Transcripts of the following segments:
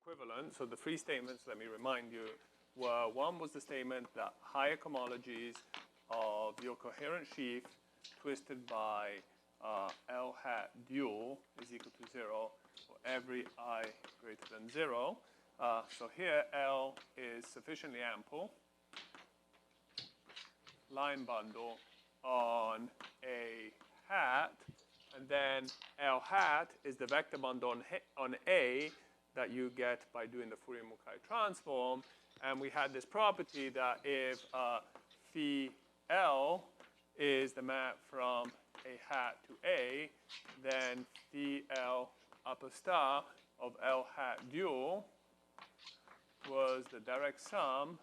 equivalent. So the three statements, let me remind you, were one was the statement that higher homologies of your coherent sheaf twisted by L hat dual is equal to 0 for every I greater than 0. So here L is sufficiently ample line bundle on A hat, and then L hat is the vector bundle on A that you get by doing the Fourier-Mukai transform. And we had this property that if phi L is the map from A hat to A, then phi L upper star of L hat dual was the direct sum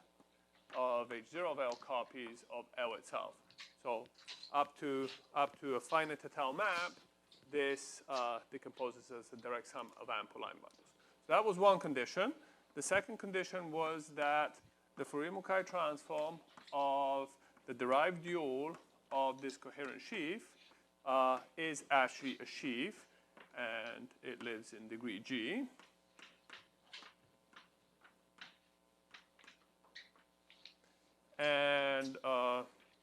of H0 of L copies of L itself. So up to a finite total map, this decomposes as a direct sum of ample line bundles. So that was one condition. The second condition was that the Fourier-Mukai transform of the derived dual of this coherent sheaf is actually a sheaf, and it lives in degree G. And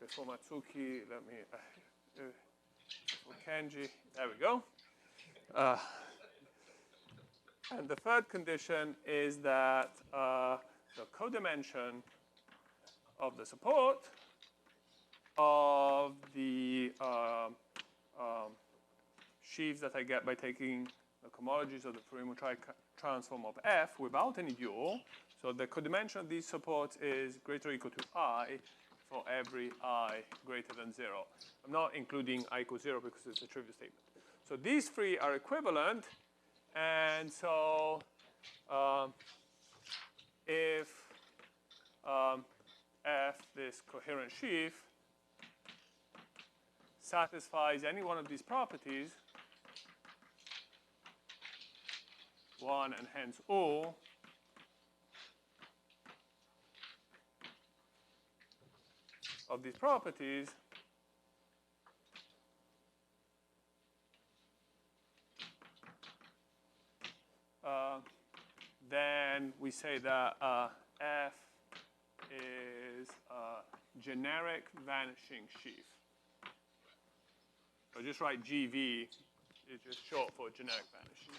before Matsuki, let me, for Kenji, there we go. And the third condition is that the codimension of the support of the sheaves that I get by taking the homologies of the Fourier-Mukai transform of F without any dual. So the codimension of these supports is greater or equal to I for every I greater than 0. I'm not including I equals 0 because it's a trivial statement. So these three are equivalent, and so if F, this coherent sheaf, satisfies any one of these properties, 1 and hence all, of these properties, then we say that F is a generic vanishing sheaf. So just write GV, it's just short for generic vanishing.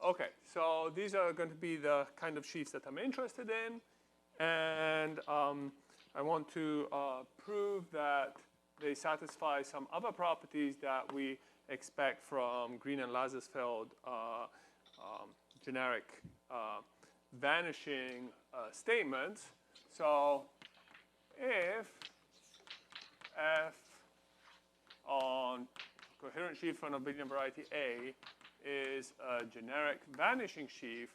Okay, so these are going to be the kind of sheaves that I'm interested in, and I want to prove that they satisfy some other properties that we expect from Green and Lazarsfeld generic vanishing statements. So if F on coherent sheaf from abelian variety A is a generic vanishing sheaf,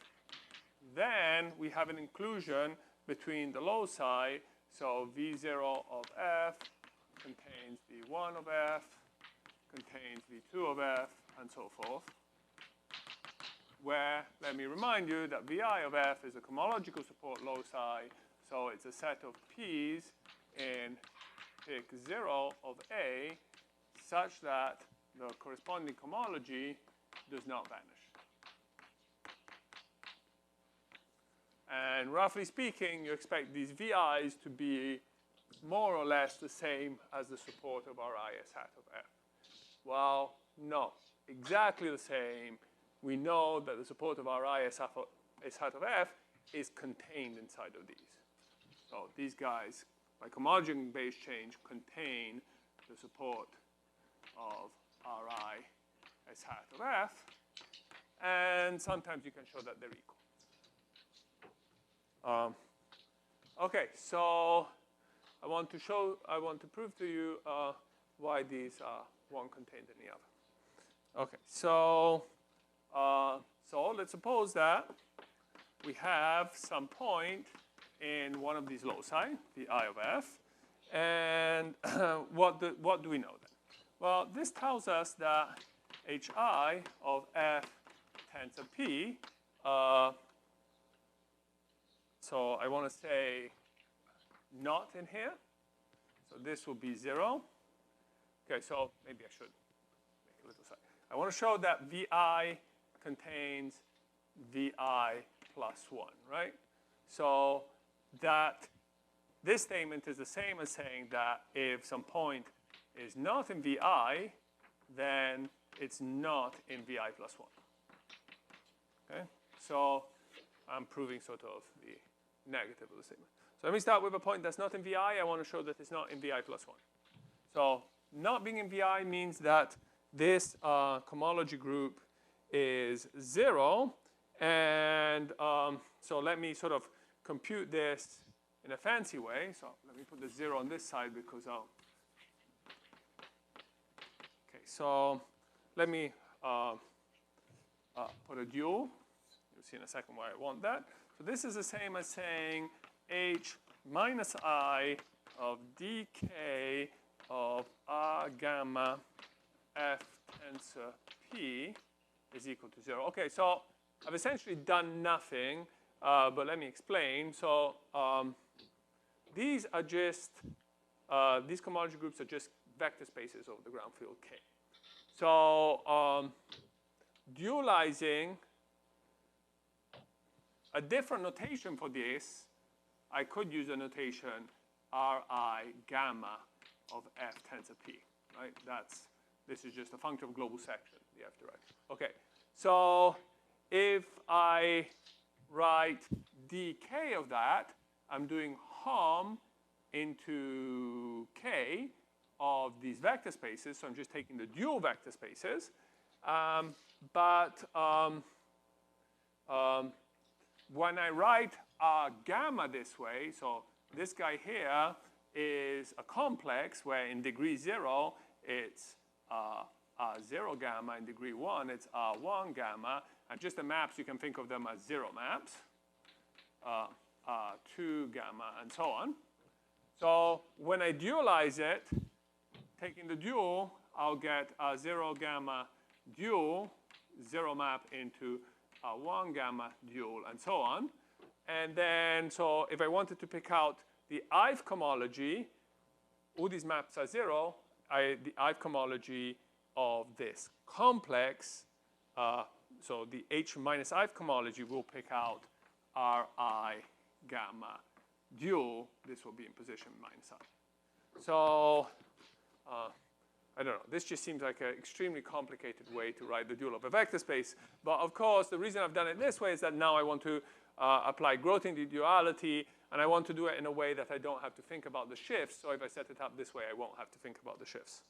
then we have an inclusion between the loci. So V0 of F contains V1 of F, contains V2 of F, and so forth. Where, let me remind you that Vi of F is a cohomological support loci, so it's a set of P's in pick 0 of A such that the corresponding cohomology does not vanish. And roughly speaking, you expect these VIs to be more or less the same as the support of our IS hat of F. Well, no, exactly the same. We know that the support of our IS hat of F is contained inside of these. So these guys, by cohomology base change, contain the support of Ri S hat of F, and sometimes you can show that they're equal. Okay, so I want to prove to you why these are one contained in the other. Okay, so let's suppose that we have some point in one of these loci, the I of F, and what do we know then? Well, this tells us that Hi of F tensor P, so I want to say not in here, so this will be 0. Okay, so maybe I should make a little side. I want to show that VI contains VI plus 1, right? So that this statement is the same as saying that if some point is not in VI, then it's not in VI plus 1. Okay? So I'm proving sort of the negative of the statement. So let me start with a point that's not in VI. I want to show that it's not in VI plus 1. So not being in VI means that this cohomology group is 0. And so let me sort of compute this in a fancy way. So let me put the 0 on this side because I'll. Okay, so let me put a dual. You'll see in a second why I want that. So this is the same as saying H minus I of dk of R gamma F tensor P is equal to 0. Okay, so I've essentially done nothing, but let me explain. So these are just, these cohomology groups are just vector spaces over the ground field K. So dualizing a different notation for this, I could use a notation Ri gamma of F tensor P, right? This is just a function of global section, the F direction. Okay, so if I write dk of that, I'm doing hom into K of these vector spaces, so I'm just taking the dual vector spaces. When I write gamma this way, so this guy here is a complex where in degree 0, it's 0 gamma, in degree 1, it's 1 gamma. And just the maps, you can think of them as 0 maps, 2 gamma, and so on. So when I dualize it, taking the dual, I'll get 0 gamma dual, 0 map into 1 gamma dual, and so on. And then, so if I wanted to pick out the ith cohomology, all these maps are 0, the ith cohomology of this complex, so the H minus ith cohomology will pick out Ri gamma dual. This will be in position minus I. So I don't know. This just seems like an extremely complicated way to write the dual of a vector space. But of course, the reason I've done it this way is that now I want to apply Grothendieck duality, and I want to do it in a way that I don't have to think about the shifts. So if I set it up this way, I won't have to think about the shifts.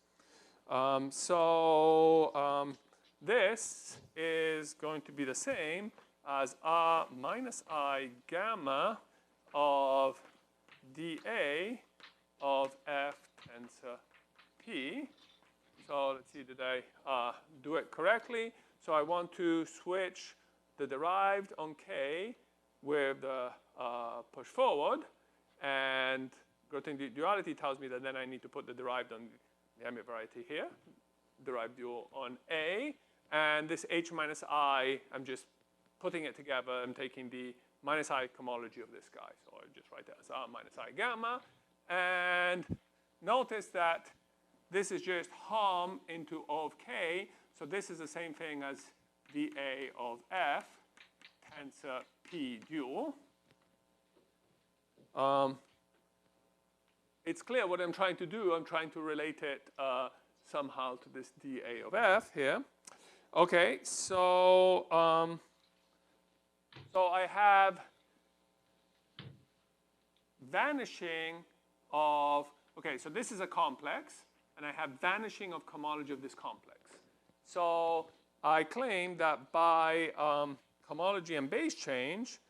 This is going to be the same as R minus I gamma of dA of F tensor P. So let's see, did I do it correctly? So I want to switch the derived on K with the push forward. And Grothendieck duality tells me that then I need to put the derived on the ambient variety here, derived dual on A. And this H minus I, I'm just putting it together. I'm taking the minus I cohomology of this guy. So I just write that as R minus I gamma. And notice that this is just hom into O of K. So this is the same thing as dA of F tensor P dual. It's clear what I'm trying to do. I'm trying to relate it somehow to this dA of F here. Okay, so I have vanishing of, okay, so this is a complex, and I have vanishing of cohomology of this complex. So I claim that by cohomology and base change,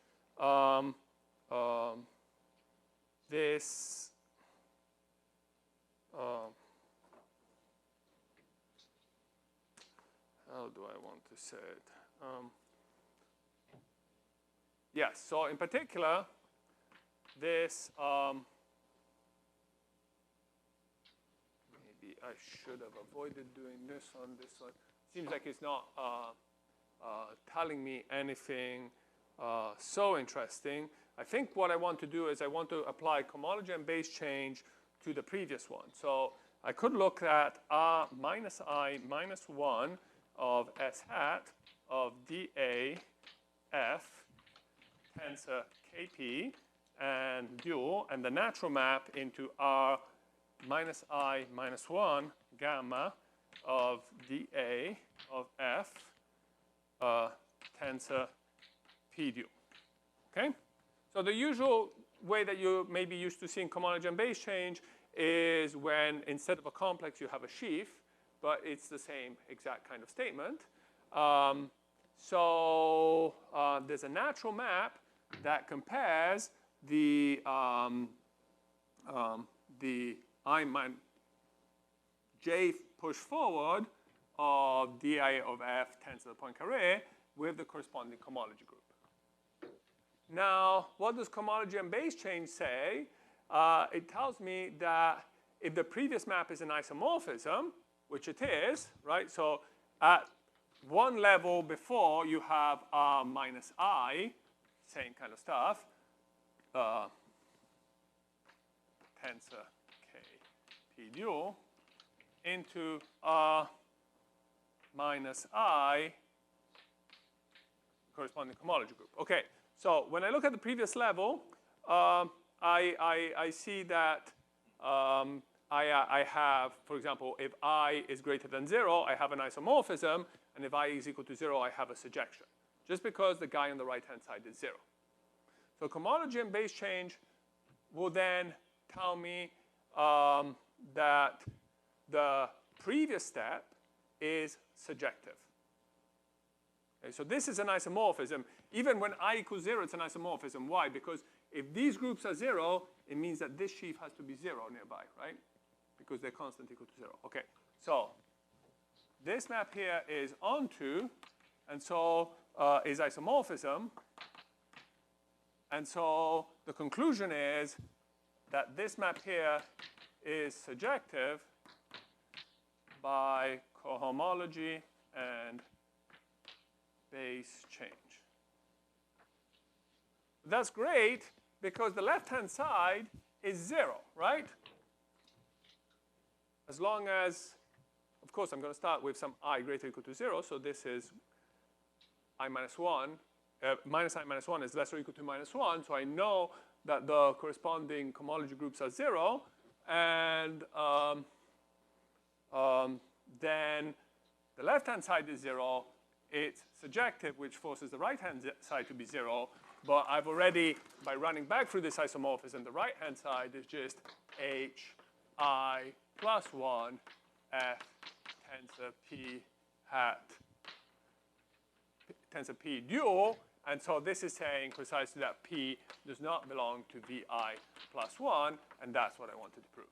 this how do I want to say it? Yes, so in particular, this, maybe I should have avoided doing this on this one. Seems like it's not telling me anything so interesting. I think what I want to do is I want to apply cohomology and base change to the previous one. So I could look at R minus I minus 1 of S hat of dA F tensor Kp and dual, and the natural map into R minus I minus 1 gamma of dA of F tensor P dual. Okay? So the usual way that you may be used to seeing cohomology and base change is when instead of a complex you have a sheaf, but it's the same exact kind of statement. There's a natural map that compares the J push forward of dA of F tensor to the Poincare with the corresponding cohomology group. Now, what does cohomology and base change say? It tells me that if the previous map is an isomorphism, which it is, right? So at one level before, you have R minus I, same kind of stuff, tensor K P dual into R minus I corresponding cohomology group. Okay, so when I look at the previous level, I see that I have, for example, if I is greater than 0, I have an isomorphism, and if I is equal to 0, I have a surjection, just because the guy on the right-hand side is 0. So cohomology and base change will then tell me that the previous step is surjective. Okay, so this is an isomorphism. Even when I equals 0, it's an isomorphism. Why? Because if these groups are 0, it means that this sheaf has to be 0 nearby, right? Because they're constant equal to 0. Okay, so this map here is onto, and so is isomorphism. And so the conclusion is that this map here is surjective by cohomology and base change. That's great because the left-hand side is 0, right? As long as, of course, I'm going to start with some I greater or equal to 0. So this is I minus 1. Minus I minus 1 is less or equal to minus 1. So I know that the corresponding cohomology groups are 0. And then the left-hand side is 0. It's surjective, which forces the right-hand side to be 0. But I've already, by running back through this isomorphism, the right-hand side is just Hi plus 1 F tensor P hat tensor P dual. And so this is saying precisely that P does not belong to Vi plus 1. And that's what I wanted to prove.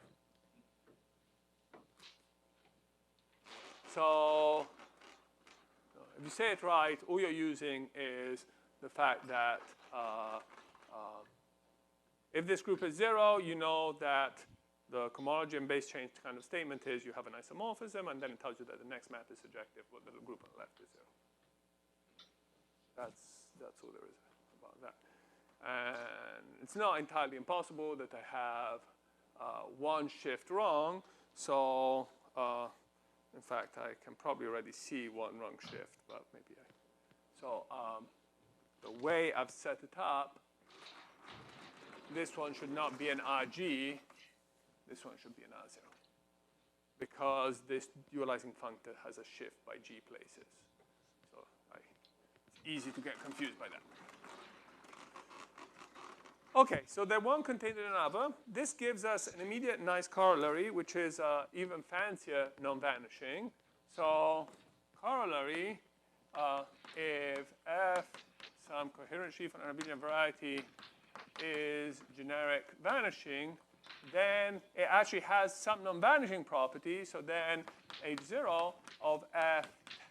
So if you say it right, all you're using is the fact that if this group is 0, you know that the cohomology and base change kind of statement is you have an isomorphism, and then it tells you that the next map is surjective, but the group on the left is 0. That's all there is about that. And it's not entirely impossible that I have one shift wrong. So in fact, I can probably already see one wrong shift, but maybe so the way I've set it up, this one should not be an RG. This one should be an R0. Because this dualizing functor has a shift by G places. So it's easy to get confused by that. OK, so they're one contained in another. This gives us an immediate nice corollary, which is even fancier non-vanishing. So corollary, if F, some coherent sheaf on an abelian variety, is generic vanishing, then it actually has some non-vanishing property. So then H0 of F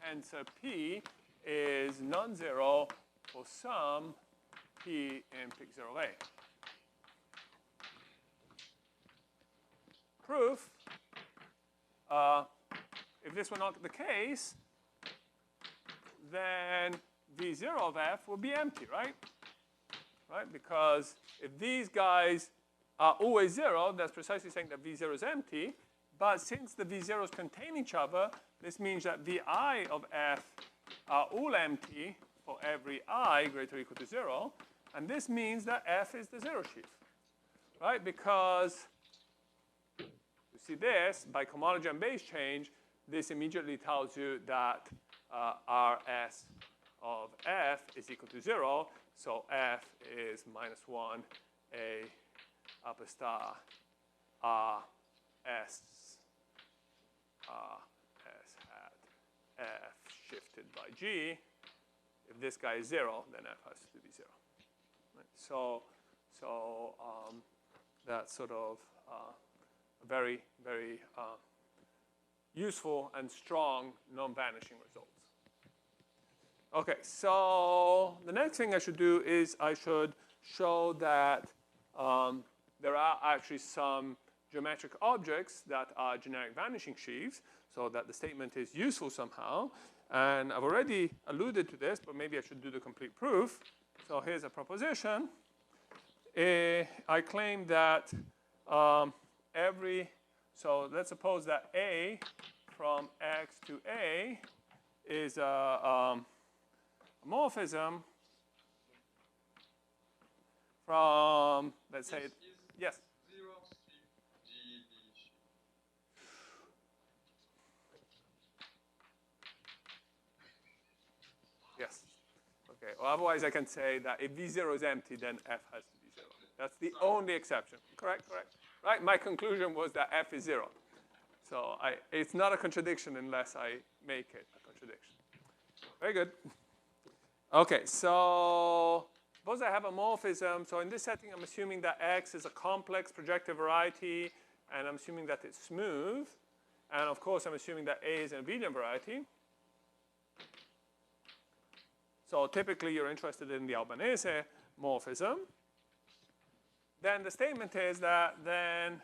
tensor P is non-zero for some P in pic 0A. Proof, if this were not the case, then V0 of F will be empty, right? Right? Because if these guys are always 0, that's precisely saying that V0 is empty. But since the V0s contain each other, this means that Vi of f are all empty for every I greater or equal to 0. And this means that f is the zero sheaf, right? Because you see this, by cohomology and base change, this immediately tells you that Rs of f is equal to 0. So f is -1 a upper star R S hat f shifted by g. If this guy is 0, then f has to be 0. Right? So that's sort of very, very useful and strong non-vanishing results. Okay, so the next thing I should do is I should show that there are actually some geometric objects that are generic vanishing sheaves, so that the statement is useful somehow. And I've already alluded to this, but maybe I should do the complete proof. So here's a proposition. I claim that so let's suppose that A from X to A is a morphism from, let's say, yes? Yes. Okay. Or otherwise, I can say that if V0 is empty, then F has to be 0. That's the only exception. Correct? Correct. Right? My conclusion was that F is 0. So it's not a contradiction unless I make it a contradiction. Very good. Okay. So suppose I have a morphism. So in this setting, I'm assuming that X is a complex projective variety, and I'm assuming that it's smooth. And of course, I'm assuming that A is an abelian variety. So typically, you're interested in the Albanese morphism. Then the statement is that then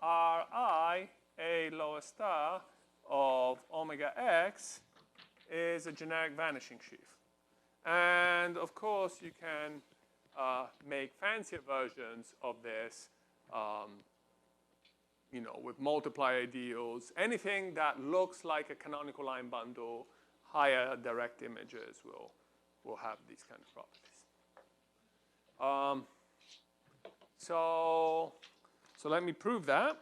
Ri, A lower star of omega x, is a generic vanishing sheaf. And of course, you can make fancier versions of this, with multiply ideals. Anything that looks like a canonical line bundle, higher direct images will have these kind of properties. So let me prove that.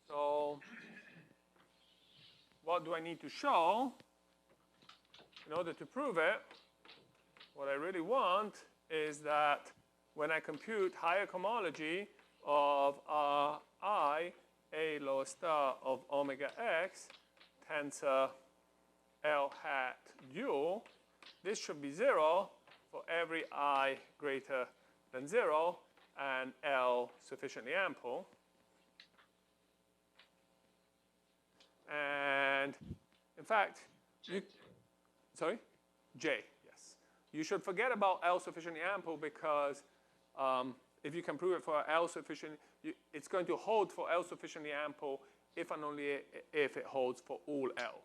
So what do I need to show in order to prove it? What I really want is that when I compute higher cohomology of I, A lower star of omega x, tensor L hat dual, this should be 0 for every I greater than 0 and L sufficiently ample. And in fact, sorry? J, yes. You should forget about L sufficiently ample because if you can prove it for L sufficient, it's going to hold for L sufficiently ample if and only if it holds for all L,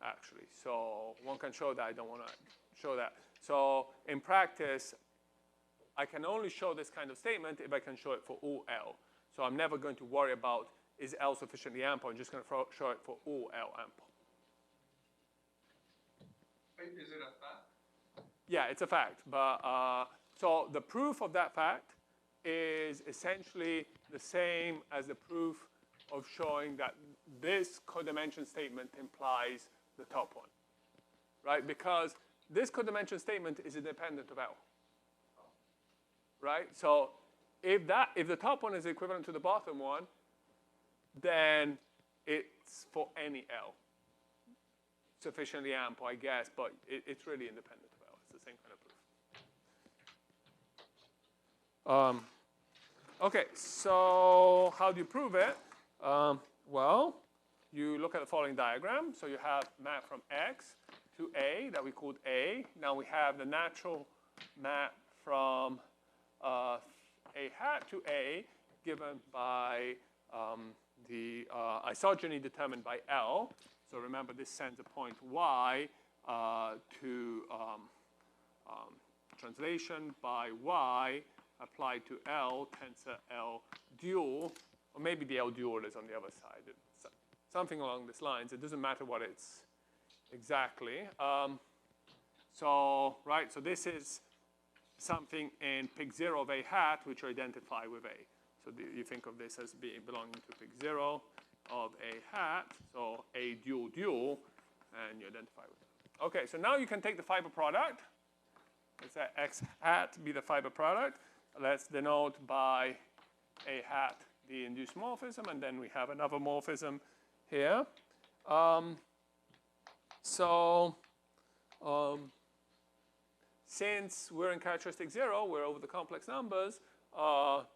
actually. So one can show that. I don't want to show that. So in practice, I can only show this kind of statement if I can show it for all L. So I'm never going to worry about is L sufficiently ample. I'm just going to show it for all L ample. Is it a fact? Yeah, it's a fact. But so the proof of that fact is essentially the same as the proof of showing that this codimension statement implies the top one, right? Because this codimension statement is independent of L, right? So if the top one is equivalent to the bottom one, then it's for any L. Sufficiently ample, I guess, but it's really independent of L. It's the same kind of proof. Okay, so how do you prove it? Well, you look at the following diagram. So you have map from X to A that we called A. Now we have the natural map from A hat to A given by the isogeny determined by L. So remember, this sends a point Y to translation by Y applied to L tensor L dual, or maybe the L dual is on the other side. Something along these lines. It doesn't matter what it's exactly. So this is something in pig 0 of A hat, which you identify with A. So you think of this as belonging to pig 0 of A hat, so A dual dual, and you identify with it. Okay, so now you can take the fiber product. Let's say X hat be the fiber product. Let's denote by A hat the induced morphism, and then we have another morphism here. Since we're in characteristic 0, we're over the complex numbers,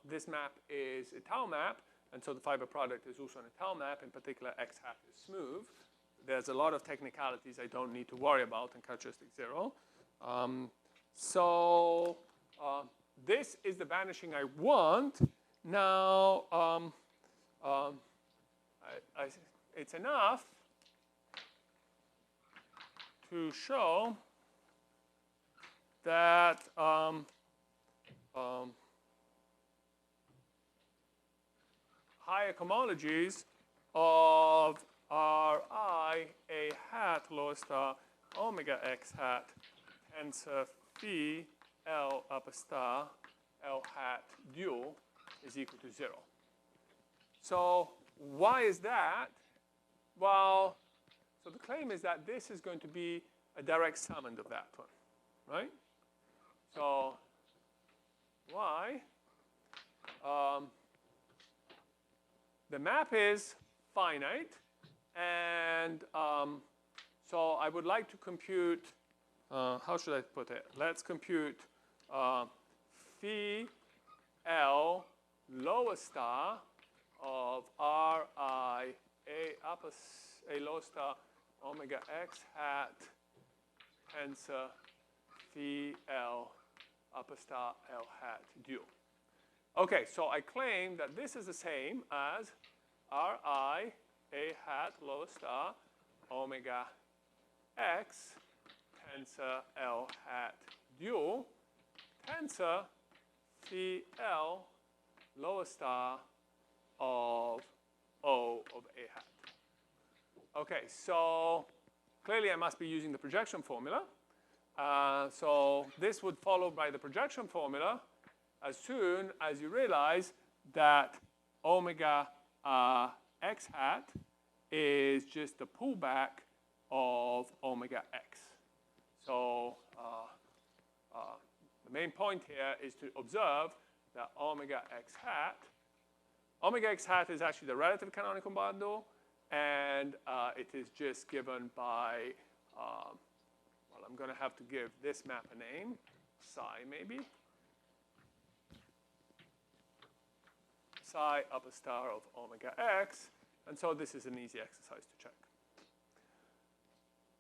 this map is a tau map, and so the fiber product is also an tau map. In particular, X hat is smooth. There's a lot of technicalities I don't need to worry about in characteristic 0. This is the vanishing I want. Now, it's enough to show that higher homologies of Ri A hat lower star omega X hat tensor phi L upper star L hat dual is equal to 0. So why is that? Well, so the claim is that this is going to be a direct summand of that one, right? So why? The map is finite, and so I would like to compute, how should I put it? Let's compute phi L lower star of Ri A lower star omega X hat tensor phi L upper star L hat dual. Okay, so I claim that this is the same as Ri A hat lower star omega X tensor L hat dual tensor phi L lower star of O of A hat. Okay, so clearly I must be using the projection formula. So this would follow by the projection formula as soon as you realize that omega X hat is just the pullback of omega X. So the main point here is to observe that omega X hat is actually the relative canonical bundle, and it is just given by, well, I'm going to have to give this map a name, psi maybe. Psi upper star of omega X, and so this is an easy exercise to check.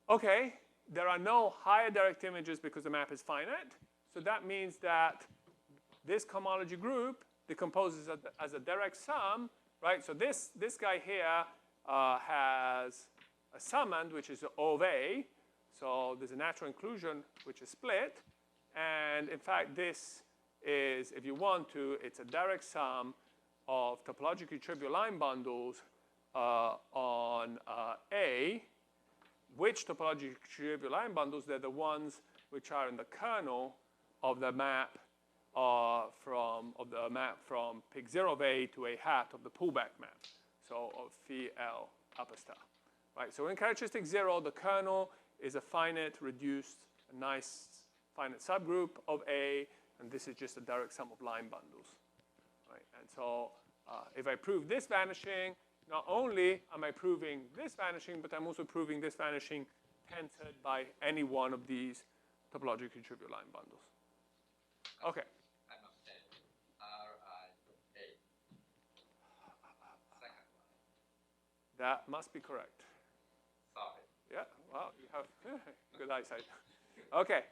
Okay, there are no higher direct images because the map is finite, so that means that this cohomology group decomposes as a direct sum, right? So this guy here has a summand, which is O of A. So there's a natural inclusion, which is split. And in fact, this is, if you want to, it's a direct sum of topologically trivial line bundles on A. Which topologically trivial line bundles? They're the ones which are in the kernel of the map from pig 0 of A to A hat of the pullback map. So of phi L upper star. Right? So in characteristic 0, the kernel is a finite, reduced, a nice finite subgroup of A, and this is just a direct sum of line bundles. Right? And so if I prove this vanishing, not only am I proving this vanishing, but I'm also proving this vanishing tensored by any one of these topologically trivial line bundles. Okay. I must say, R-I-A. Second one. That must be correct. Sorry. Yeah, well, you have good eyesight. Okay.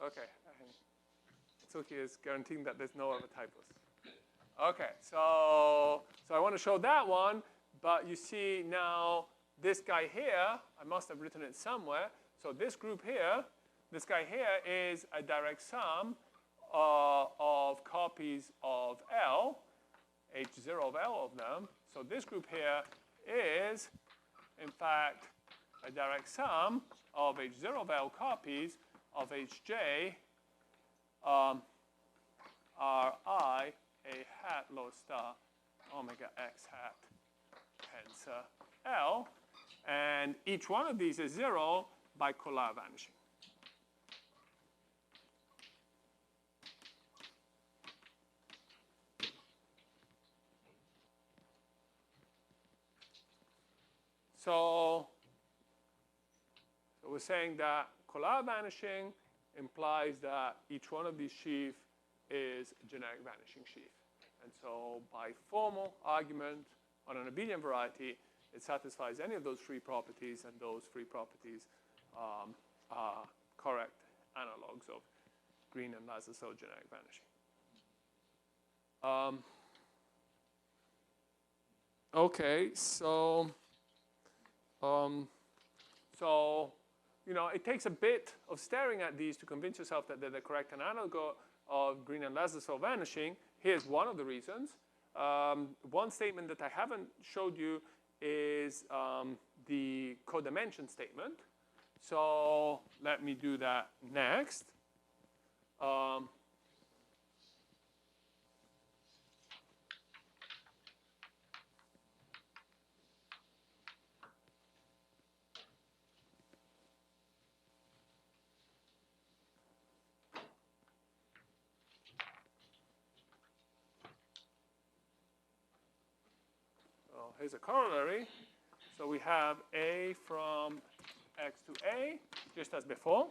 Okay. Suki is guaranteeing that there's no other typos. Okay, so I want to show that one, but you see now this guy here, I must have written it somewhere. So this group here, this guy here is a direct sum of copies of L, H0 of L of them. So this group here is, in fact, a direct sum of H0 of L copies of Hj Ri a hat low star omega x hat tensor L. And each one of these is 0 bipolar vanishing. So we're saying that Kolar vanishing implies that each one of these sheaves is a generic vanishing sheaf. And so by formal argument on an abelian variety, it satisfies any of those three properties, and those three properties are correct analogs of Green and Lazarsfeld generic vanishing. Okay, so it takes a bit of staring at these to convince yourself that they're the correct analog of Green and Lazarsfeld vanishing. Here's one of the reasons. One statement that I haven't showed you is the codimension statement. So let me do that next. Here's a corollary. So we have A from X to A, just as before.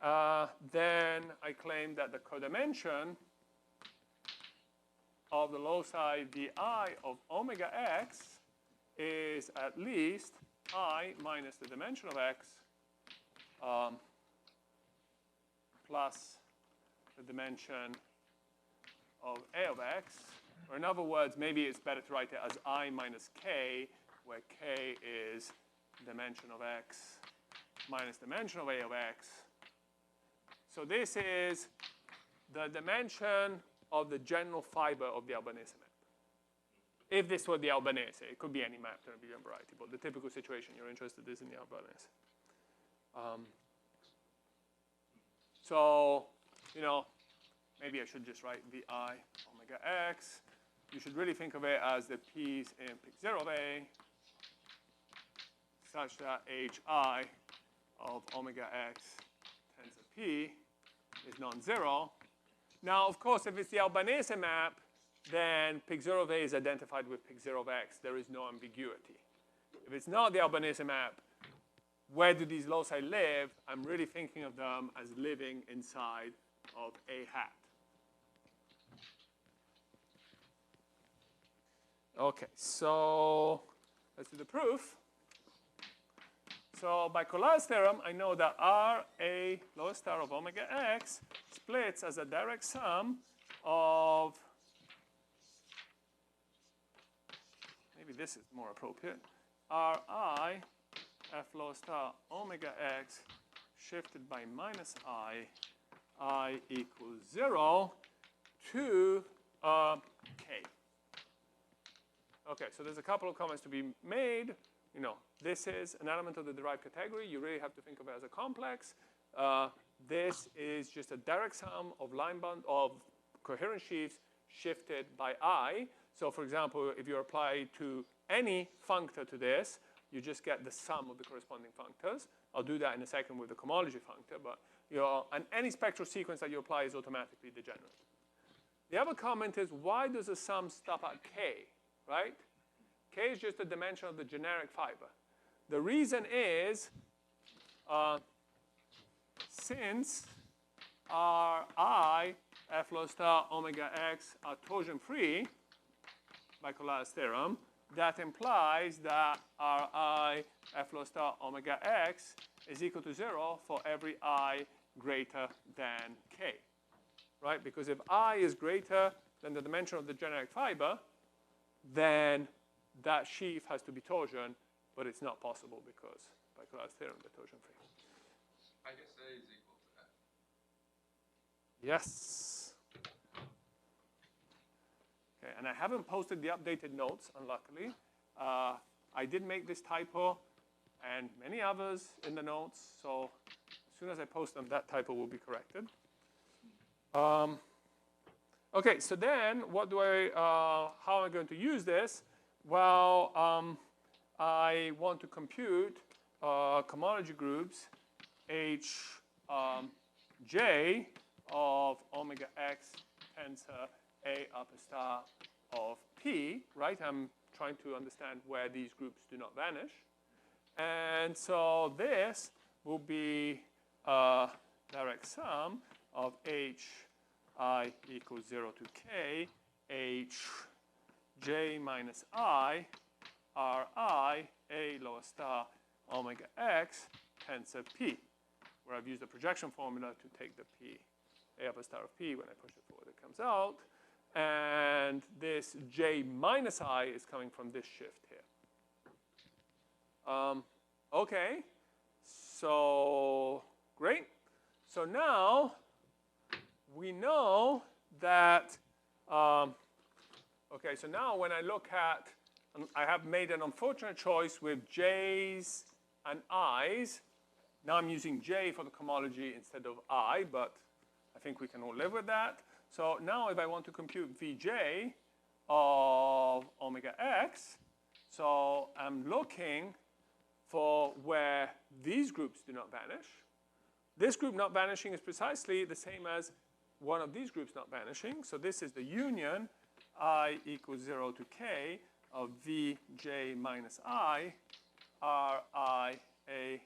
Then I claim that the codimension of the loci di of omega x is at least I minus the dimension of x plus the dimension of A of x. Or in other words, maybe it's better to write it as I minus k, where k is dimension of x minus dimension of A of x. So this is the dimension of the general fiber of the Albanese map. If this were the Albanese, it could be any map to an abelian variety, but the typical situation you're interested is in the Albanese. So, maybe I should just write the I omega x. You should really think of it as the p's in P0 of A, such that hi of omega x tensor p is non-zero. Now, of course, if it's the Albanese map, then P0 of A is identified with P0 of x. There is no ambiguity. If it's not the Albanese map, where do these loci live? I'm really thinking of them as living inside of A hat. Okay, so let's do the proof. So by Kolar's theorem, I know that R A lower star of omega x splits as a direct sum of, maybe this is more appropriate, Ri f lower star omega x shifted by minus I equals 0 to k. Okay, so there's a couple of comments to be made. This is an element of the derived category. You really have to think of it as a complex. This is just a direct sum of coherent sheaves shifted by I. So for example, if you apply to any functor to this, you just get the sum of the corresponding functors. I'll do that in a second with the cohomology functor, but and any spectral sequence that you apply is automatically degenerate. The other comment is, why does the sum stop at k, right? K is just the dimension of the generic fiber. The reason is, since Ri f low star omega x are torsion-free by Kolar's theorem, that implies that Ri f low star omega x is equal to 0 for every I greater than k, right? Because if I is greater than the dimension of the generic fiber, then that sheaf has to be torsion, but it's not possible because by Kolar's theorem, they're torsion-free. I guess A is equal to F. Yes. Okay, and I haven't posted the updated notes, unluckily. I did make this typo and many others in the notes, so as soon as I post them, that typo will be corrected. Okay, so then what do how am I going to use this? Well, I want to compute cohomology groups J of omega x tensor A upper star of P, right? I'm trying to understand where these groups do not vanish. And so this will be direct sum of I equals 0 to k, J minus I, Ri, A lower star omega x tensor P, where I've used the projection formula to take the P, A upper star of P. When I push it forward, it comes out. And this J minus I is coming from this shift here. Okay, so great. So now we know that, okay, so now when I look at, I have made an unfortunate choice with J's and I's. Now I'm using J for the cohomology instead of I, but I think we can all live with that. So now if I want to compute Vj of omega x, so I'm looking for where these groups do not vanish. This group not vanishing is precisely the same as one of these groups not vanishing. So this is the union I equals 0 to k of Vj minus I, Ri, A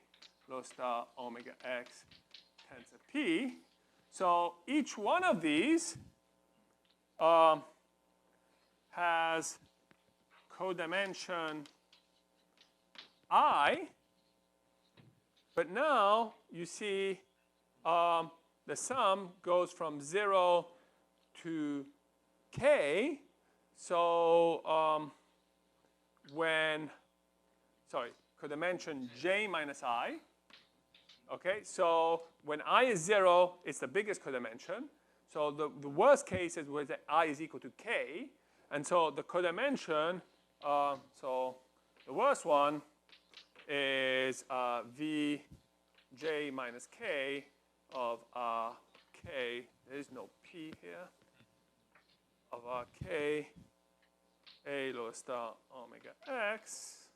low star omega x tensor P. So each one of these has codimension I, but now you see the sum goes from 0 to k. So codimension J minus I. Okay, so when I is 0, it's the biggest codimension. So the worst case is where I is equal to k. And so the codimension, so the worst one is Vj minus k of k. There is no p here. Of k, A lower star omega x,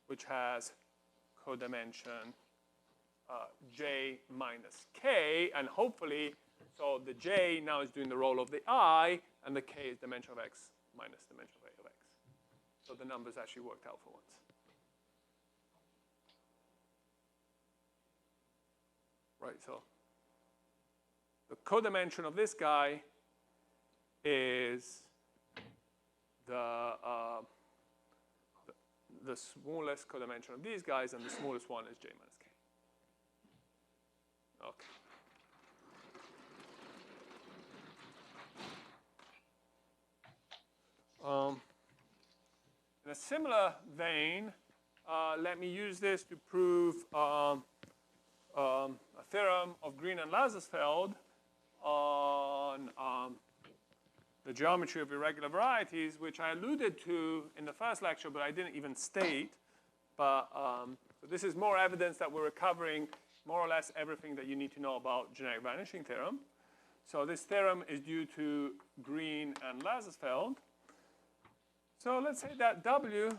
which has codimension J minus k, and hopefully, so the J now is doing the role of the I, and the k is dimension of x minus dimension of A of x. So the numbers actually worked out for once. Right, so the codimension of this guy is the smallest codimension of these guys, and the smallest one is J minus k. Okay. In a similar vein, let me use this to prove a theorem of Green and Lazarsfeld on the geometry of irregular varieties, which I alluded to in the first lecture, but I didn't even state. But so this is more evidence that we're recovering more or less everything that you need to know about generic vanishing theorem. So this theorem is due to Green and Lazarsfeld. So let's say that W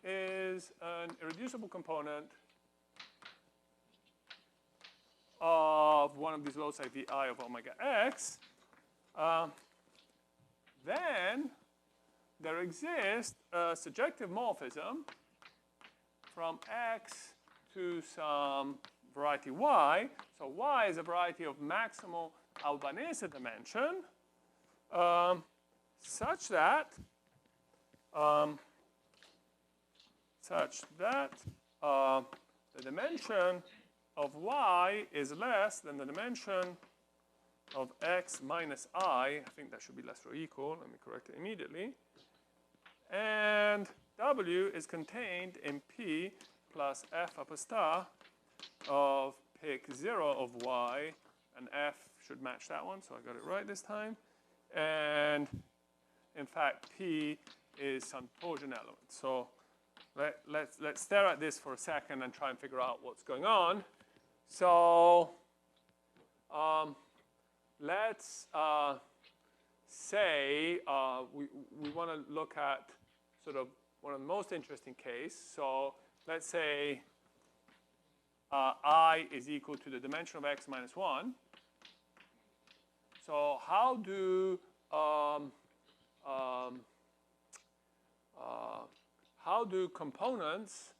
is an irreducible component of one of these loci Vi of omega x. Then there exists a surjective morphism from x to some variety y. So y is a variety of maximal Albanese dimension such that the dimension of y is less than the dimension of x minus I. I think that should be less or equal. Let me correct it immediately. And W is contained in P plus F upper star of pick 0 of y, and F should match that one, so I got it right this time, And in fact, P is some torsion element. So let's stare at this for a second and try and figure out what's going on. So let's say we want to look at sort of one of the most interesting cases. So let's say I is equal to the dimension of x minus 1. So how do components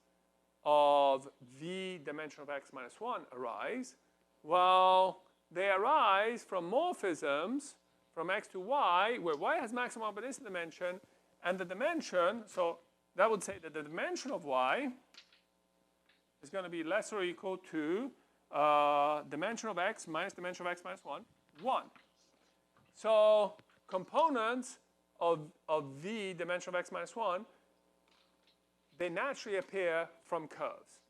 of v dimension of x minus 1 arise? Well, they arise from morphisms from x to y, where y has maximum abelian dimension, and the dimension, so that would say that the dimension of y is going to be less or equal to dimension of x minus dimension of x minus 1, 1. So components of v dimension of x minus 1, they naturally appear from curves.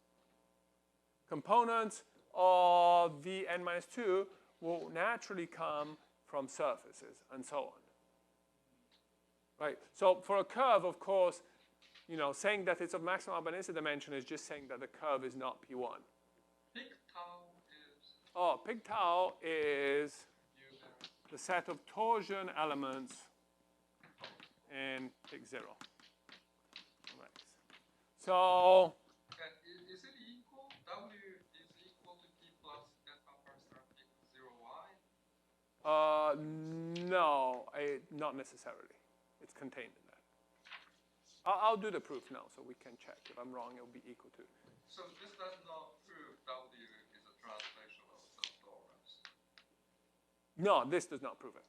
Components of v n minus 2 will naturally come from surfaces, and so on. Right? So for a curve, of course, you know, saying that it's of maximum abelian dimension is just saying that the curve is not P1. Big tau is... Oh, big tau is the set of torsion elements in big 0. Right. So... And is it equal? W is equal to P plus delta first term equals 0y? No, not necessarily. It's contained in that. I'll do the proof now so we can check. If I'm wrong, it'll be equal to. So this does not prove W is a translation of subtorus. No, this does not prove it.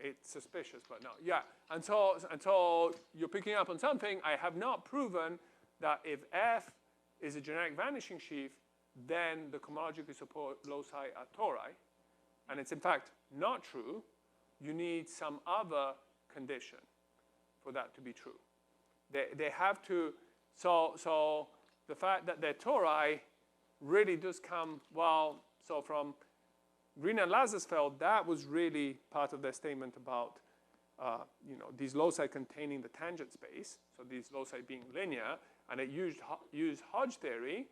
It's suspicious, but no. Yeah, and so you're picking up on something. I have not proven that if F is a generic vanishing sheaf, then the cohomologically support loci are tori. And it's in fact not true. You need some other condition for that to be true. They have to, so the fact that they're tori really does come, well, so from Green and Lazarsfeld, that was really part of their statement about, you know, these loci containing the tangent space, so these loci being linear, and it used Hodge theory.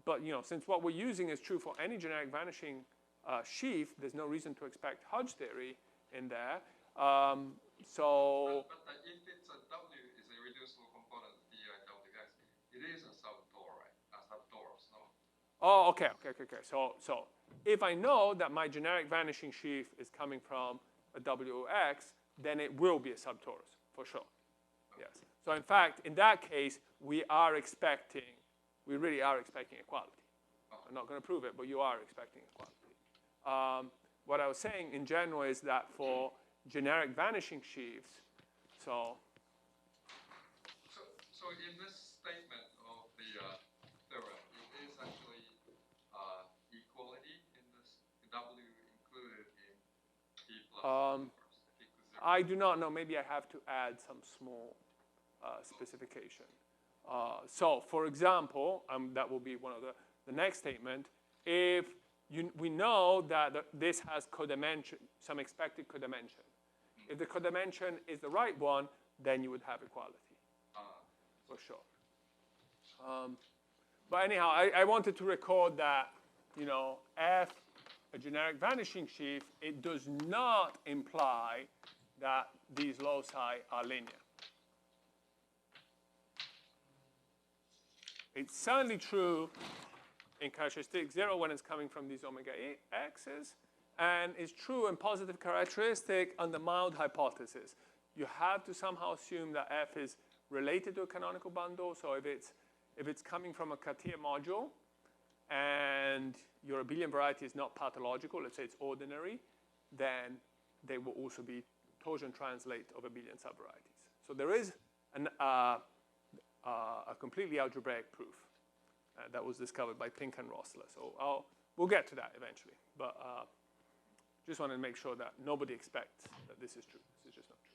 But, you know, since what we're using is true for any generic vanishing sheaf, there's no reason to expect Hodge theory in there. But if it's a W is a reducible component of d I Wx, it is a subtorus, no? Oh, okay. So if I know that my generic vanishing sheaf is coming from a WX, then it will be a subtorus, for sure. Yes. So in fact, in that case, we really are expecting equality. I'm not going to prove it, but you are expecting equality. What I was saying in general is that for generic vanishing sheaves, so in this statement of the theorem, it is actually equality in this W included in P plus I do not know. Maybe I have to add some small specification. So, for example, that will be one of the next statement. If we know that this has codimension, some expected codimension. If the codimension is the right one, then you would have equality, for sure. But anyhow, I wanted to record that, you know, F, a generic vanishing sheaf, it does not imply that these loci are linear. It's certainly true in characteristic 0 when it's coming from these omega x's, and it's true in positive characteristic under mild hypothesis. You have to somehow assume that F is related to a canonical bundle. So if it's coming from a Cartier module and your abelian variety is not pathological, let's say it's ordinary, then they will also be torsion translate of abelian subvarieties. So there is a completely algebraic proof that was discovered by Pink and Rossler. So we'll get to that eventually. But just wanted to make sure that nobody expects that this is true. This is just not true.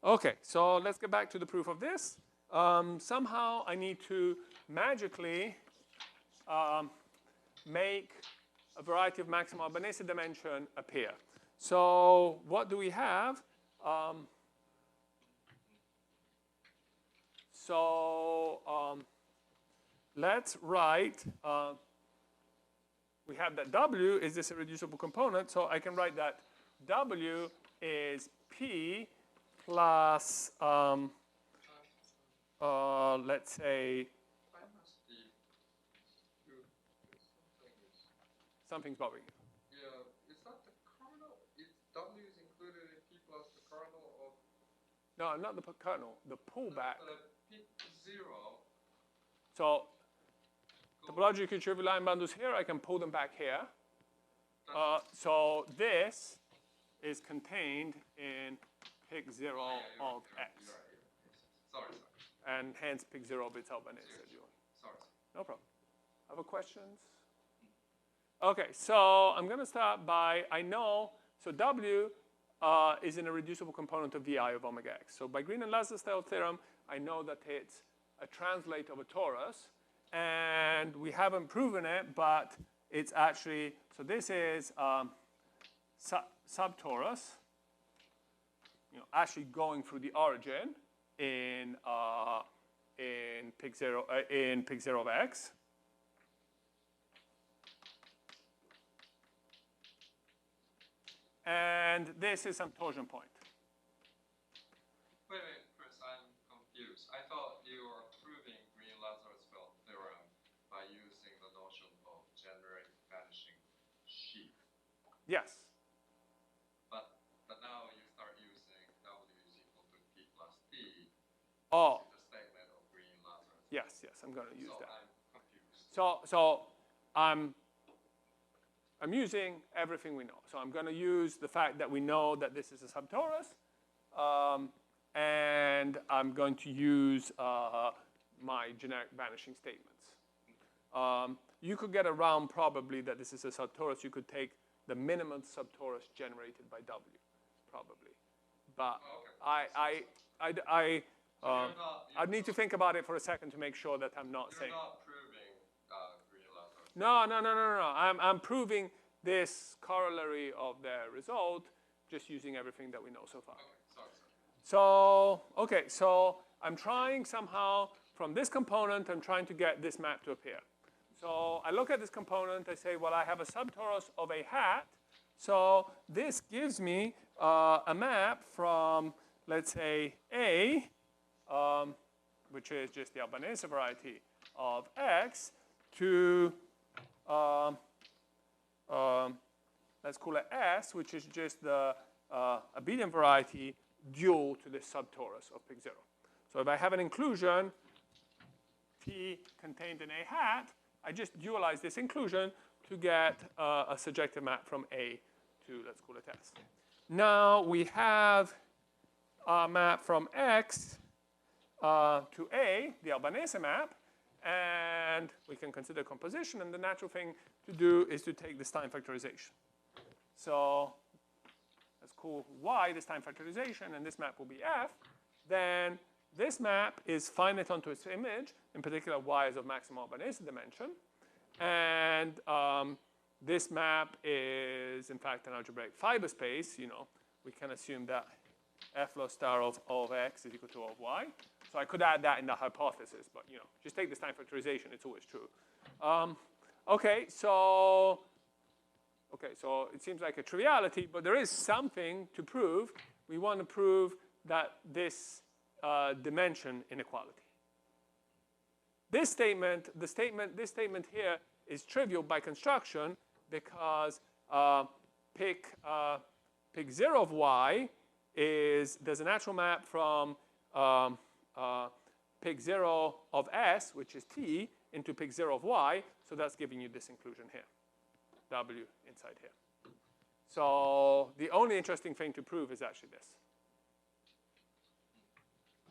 OK, so let's get back to the proof of this. Somehow I need to magically make a variety of maximum Albanese dimension appear. So what do we have? Let's write, we have that W is this irreducible component, so I can write that W is P plus, let's say, something's bothering you. Yeah, is that the kernel? W is included in P plus the kernel of? No, not the kernel, the pullback. The P0. So, topologically trivial line bundles here, I can pull them back here. So this is contained in pic 0 of X. Sorry. And hence pic 0 of its Albanese. Sorry. No problem. Other questions? Okay, so I'm going to start by, I know, so W is an irreducible component of VI of omega X. So by Green and Lazar's-Style theorem, I know that it's a translate of a torus. And we haven't proven it, but it's actually, so this is subtorus, actually going through the origin in pic 0 of X. And this is some torsion point. Wait, Chris, I'm confused. I thought you were proving Green-Lazar's-Feld theorem by using the notion of generic vanishing sheaf. Yes. But now you start using W is equal to P plus T. Oh. The statement of Green-Lazarus. Yes, I'm going to use that. I'm confused. So I'm using everything we know. So I'm going to use the fact that we know that this is a subtorus, and I'm going to use my generic vanishing statements. You could get around probably that this is a subtorus. You could take the minimum subtorus generated by W, probably. But I'd need to think about it for a second to make sure that I'm not saying. You're not proving Green-Lazarus. No. I'm proving this corollary of the result just using everything that we know so far. Okay, sorry. So I'm trying somehow from this component, I'm trying to get this map to appear. So I look at this component, I say, well, I have a subtorus of a hat. So this gives me a map from, let's say, A, which is just the Albanese variety of X, to let's call it S, which is just the abelian variety dual to this subtorus of pic 0. So if I have an inclusion, P contained in a hat, I just dualize this inclusion to get a surjective map from A to, let's call it S. Now we have a map from X to A, the Albanese map, and we can consider composition, and the natural thing to do is to take this time factorization. So let's call Y this time factorization, and this map will be F. Then this map is finite onto its image, in particular Y is of maximum Albanese dimension. And this map is, in fact, an algebraic fiber space. We can assume that F low star of X is equal to O of Y. So I could add that in the hypothesis, but just take this time factorization, it's always true. So it seems like a triviality, but there is something to prove. We want to prove that this dimension inequality. This statement here is trivial by construction because pic 0 of Y there's a natural map from pic 0 of S, which is T, into pic 0 of Y, so that's giving you this inclusion here, W inside here. So the only interesting thing to prove is actually this.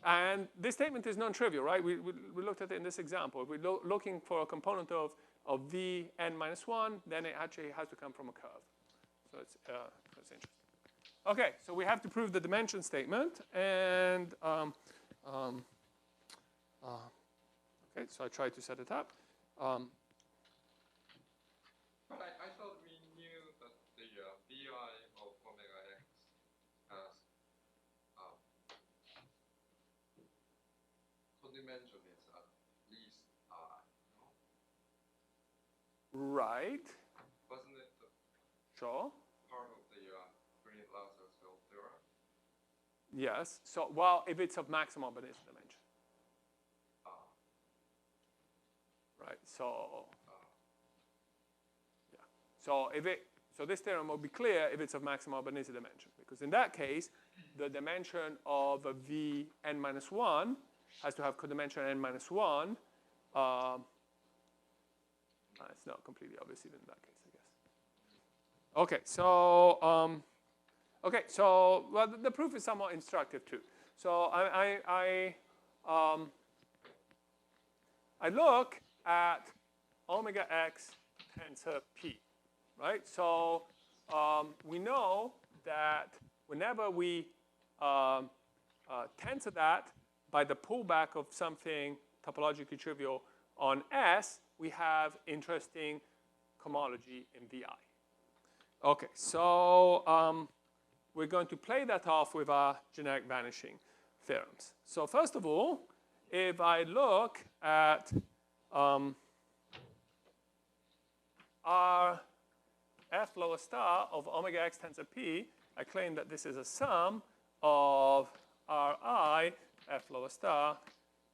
And this statement is non-trivial, right? We looked at it in this example. If we're looking for a component of V n minus 1, then it actually has to come from a curve. So it's interesting. Okay, so we have to prove the dimension statement, and okay, so I tried to set it up. dimension is at least I, no? Right. Wasn't it Sure. part of the Green-Lazarus-Hill theorem? Yes. So, well, if it's of maximum Bernoulli dimension. Right. So, yeah. So this theorem will be clear if it's of maximum Bernoulli dimension, because in that case, the dimension of a V n minus 1 has to have codimension n minus 1. It's not completely obvious even in that case, I guess. Okay, so well, the proof is somewhat instructive too. So I look at omega x tensor p, right? So we know that whenever we tensor that by the pullback of something topologically trivial on S, we have interesting cohomology in VI. Okay, so we're going to play that off with our generic vanishing theorems. So first of all, if I look at our F lower star of omega x tensor P, I claim that this is a sum of Ri F lower star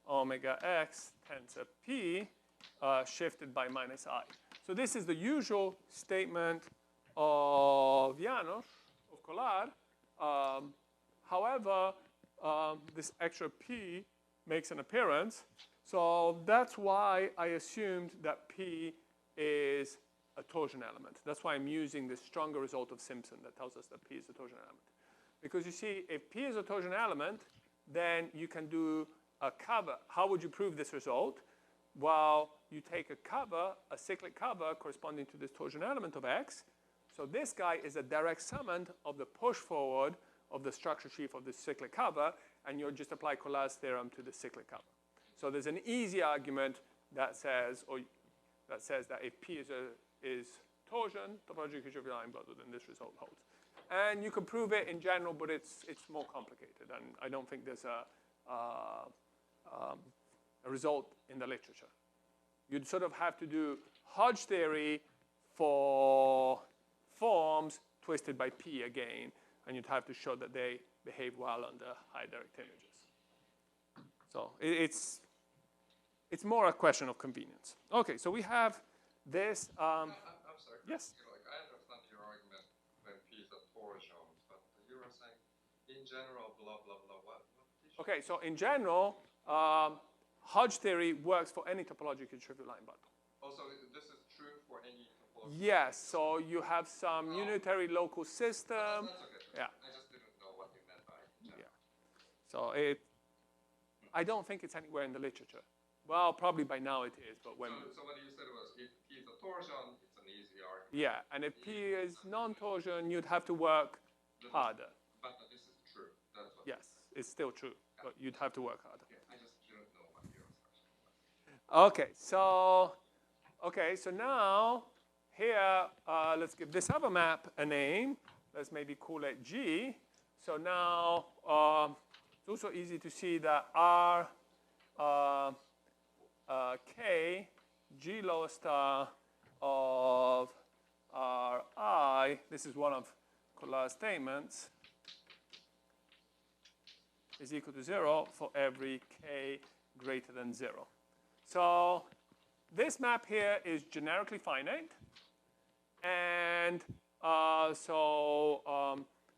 omega x tensor P shifted by minus I. So this is the usual statement of Janos, of Collard. However, this extra P makes an appearance. So that's why I assumed that P is a torsion element. That's why I'm using this stronger result of Simpson that tells us that P is a torsion element. Because you see, if P is a torsion element, then you can do a cover. How would you prove this result? Well, you take a cover, a cyclic cover corresponding to this torsion element of X. So this guy is a direct summand of the push forward of the structure sheaf of the cyclic cover, and you'll just apply Collard's theorem to the cyclic cover. So there's an easy argument that says, that if P is torsion, topologically trivial line bundle, then this result holds. And you can prove it in general, but it's more complicated, and I don't think there's a result in the literature. You'd sort of have to do Hodge theory for forms twisted by P again, and you'd have to show that they behave well under high direct images. So it's more a question of convenience. Okay, so we have this. I'm sorry. Yes. I understand your argument when P is a torsion, but you were saying in general, blah blah blah. What Okay, so in general, Hodge theory works for any topologically trivial line bundle. Also, this is true for any topology. Yes, so you have some unitary local system. That's okay. Yeah. I just didn't know what you meant by general. Yeah. So I don't think it's anywhere in the literature. Well, probably by now it is, but when. So what you said was if P is a torsion, it's an easy argument. Yeah, and if P is non-torsion, you'd have to work harder. But this is true. That's what. Yes, it's still true, but you'd have to work harder. Okay, I just didn't know what your assumption was. Okay, so now here, let's give this other map a name. Let's maybe call it G. So now it's also easy to see that R K G lower star of R I, this is one of Collard's statements, is equal to 0 for every K greater than 0. So this map here is generically finite. And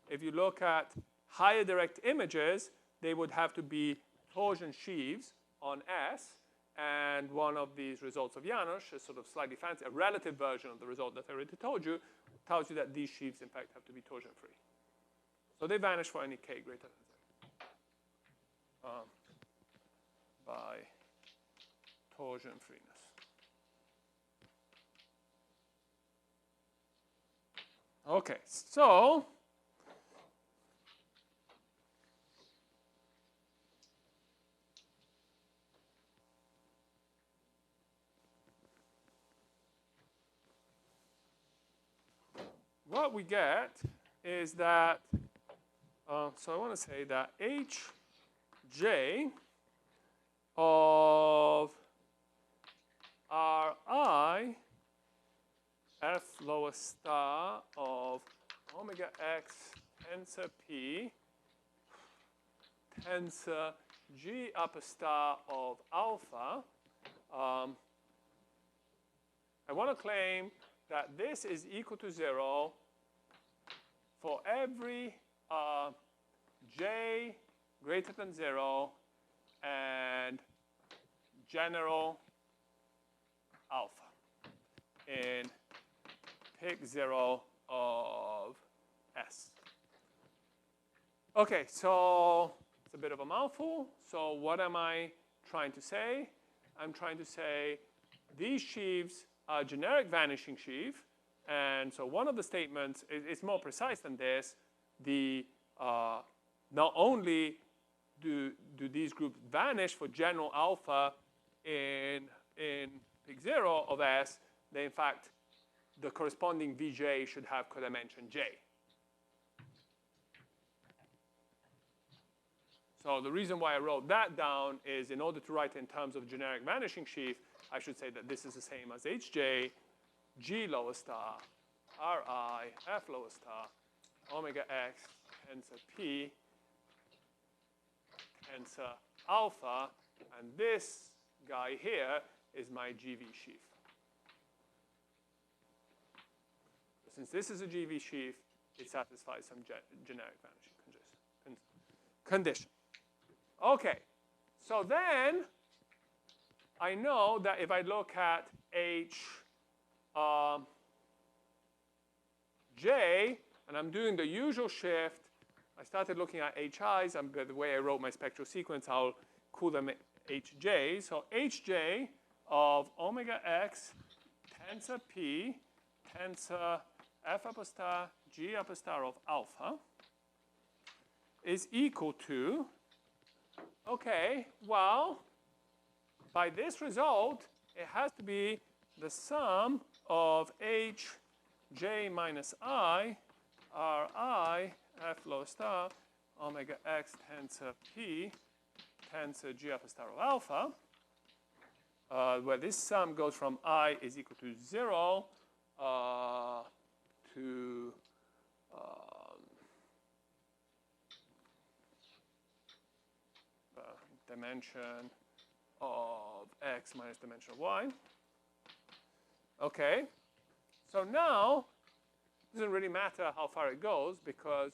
if you look at higher direct images, they would have to be torsion sheaves on S. And one of these results of Janos, a sort of slightly fancy, a relative version of the result that I already told you, tells you that these sheaves, in fact, have to be torsion-free. So they vanish for any K greater than 0 by torsion freeness. Okay, so what we get is that, so I want to say that Hj of Ri f lower star of omega x tensor p tensor g upper star of alpha. I want to claim that this is equal to 0 for every j greater than 0 and general alpha in pick 0 of S. Okay, so it's a bit of a mouthful. So what am I trying to say? I'm trying to say these sheaves are generic vanishing sheaf. And so one of the statements is more precise than this. Not only do these groups vanish for general alpha in pick 0 of S, they in fact, the corresponding Vj should have codimension J. So the reason why I wrote that down is in order to write in terms of generic vanishing sheaf, I should say that this is the same as Hj, G lower star, Ri, F lower star, omega x, tensor P, tensor alpha, and this guy here is my GV sheaf. Since this is a GV sheaf, it satisfies some generic vanishing condition. Okay, so then I know that if I look at J, and I'm doing the usual shift, I started looking at HIs, and by the way I wrote my spectral sequence, I'll call them HJ. So HJ of omega x tensor P tensor F upper star G upper star of alpha is equal to, okay, well, by this result, it has to be the sum of Hj minus I, Ri, F lower star, omega x tensor P, tensor G upper star of alpha, where this sum goes from I is equal to 0 to dimension of x minus dimension of y. Okay, so now it doesn't really matter how far it goes because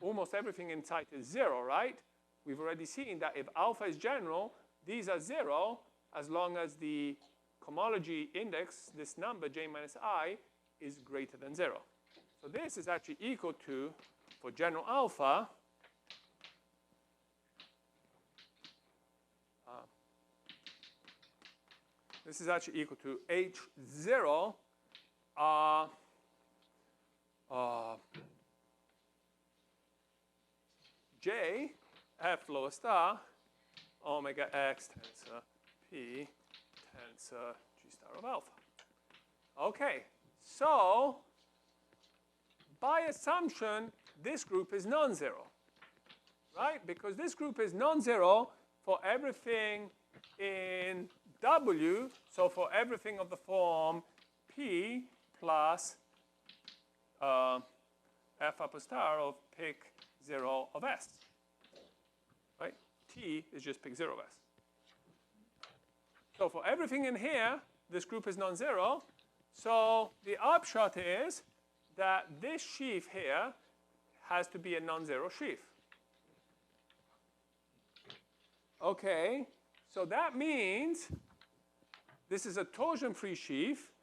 almost everything in sight is 0, right? We've already seen that if alpha is general, these are 0 as long as the cohomology index, this number j minus I, is greater than 0. So this is actually equal to, for general alpha, this is actually equal to H0 J F lower star omega x tensor P tensor G star of alpha. Okay, so by assumption, this group is non-zero, right? Because this group is non-zero for everything in W, so for everything of the form P plus F upper star of pick 0 of S, right? T is just pick 0 of S. So for everything in here, this group is non-zero. So the upshot is that this sheaf here has to be a non-zero sheaf. Okay, so that means this is a torsion-free sheaf.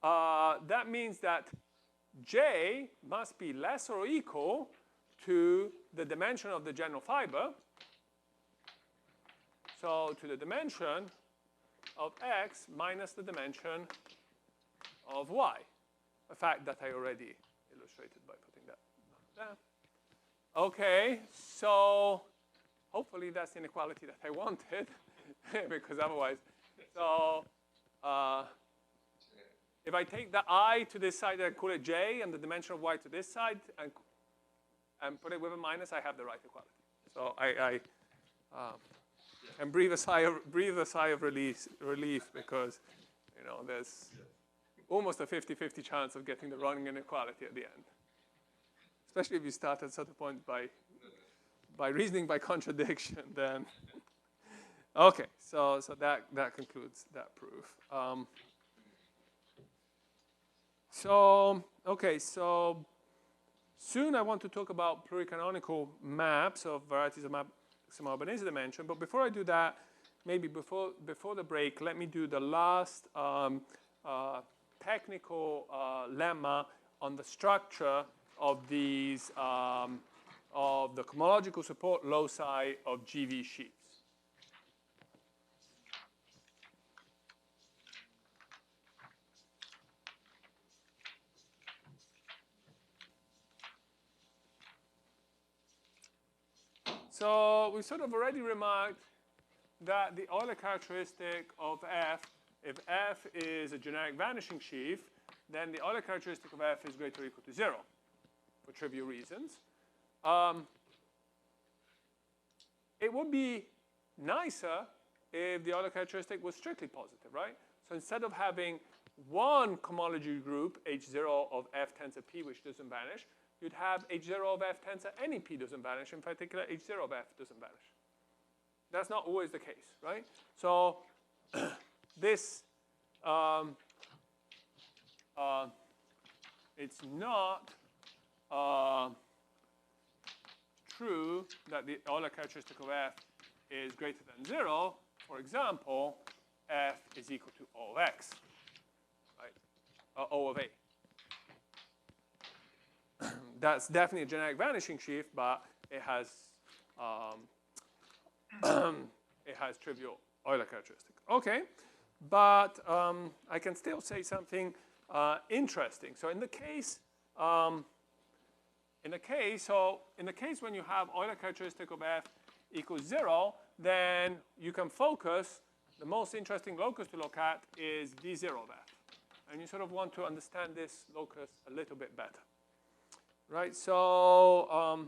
That means that J must be less or equal to the dimension of the general fiber. So to the dimension of x minus the dimension of y. A fact that I already illustrated by putting that there. Okay, so hopefully that's the inequality that I wanted, because otherwise, so if I take the I to this side and call it J, and the dimension of y to this side, and put it with a minus, I have the right equality. So and breathe a sigh of relief because, you know, there's almost a 50-50 chance of getting the wrong inequality at the end. Especially if you start at certain point by reasoning by contradiction, then. Okay, so that concludes that proof. So soon I want to talk about pluricanonical maps of varieties of maximum Albanese dimension. But before I do that, maybe before the break, let me do the last technical lemma on the structure of these of the cohomological support loci of GV sheaves. So we sort of already remarked that the Euler characteristic of F, if F is a generic vanishing sheaf, then the Euler characteristic of F is greater or equal to 0 for trivial reasons. It would be nicer if the Euler characteristic was strictly positive, right? So instead of having one cohomology group, H0 of F tensor P, which doesn't vanish, you'd have H0 of F tensor any P doesn't vanish. In particular, H0 of F doesn't vanish. That's not always the case, right? So this, it's not true that the Euler characteristic of F is greater than 0. For example, F is equal to O of X, right? O of A. That's definitely a generic vanishing sheaf, but it has it has trivial Euler characteristic. Okay, but I can still say something interesting. So in the case when you have Euler characteristic of F equals 0, then you can focus. The most interesting locus to look at is V0 of F, and you sort of want to understand this locus a little bit better. Right, so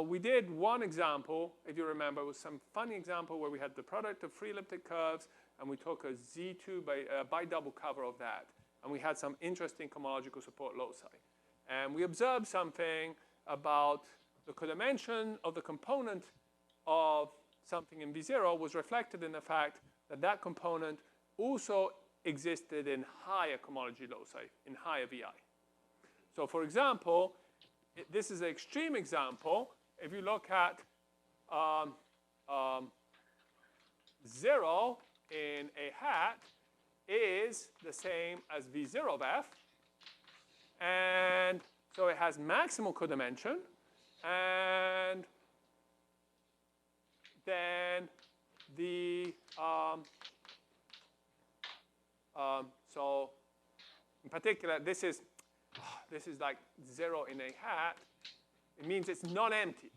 we did one example, if you remember. It was some funny example where we had the product of free elliptic curves, and we took a Z2 by double cover of that, and we had some interesting cohomological support loci. And we observed something about the codimension of the component of something in V0 was reflected in the fact that that component also existed in higher cohomology loci, in higher VI. So for example, this is an extreme example. If you look at 0 in a hat is the same as V0 of F. And so it has maximal codimension. And then the, so in particular, this is like 0 in a hat. It means it's non-empty.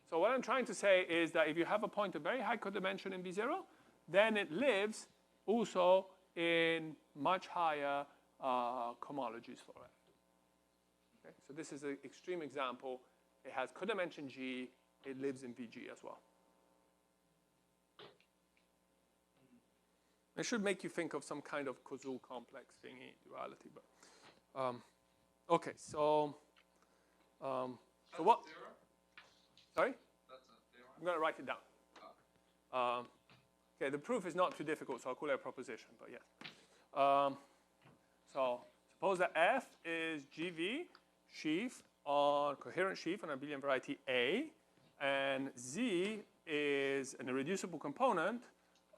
So what I'm trying to say is that if you have a point of very high codimension in V0, then it lives also in much higher cohomologies for F. Okay? So this is an extreme example. It has codimension G. It lives in VG as well. It should make you think of some kind of Koszul complex thingy duality, but okay. So what? Zero? Sorry? That's a theorem? I'm going to write it down. Okay, the proof is not too difficult, so I'll call it a proposition, but yes. So suppose that F is GV sheaf on coherent sheaf on abelian variety A, and Z is an irreducible component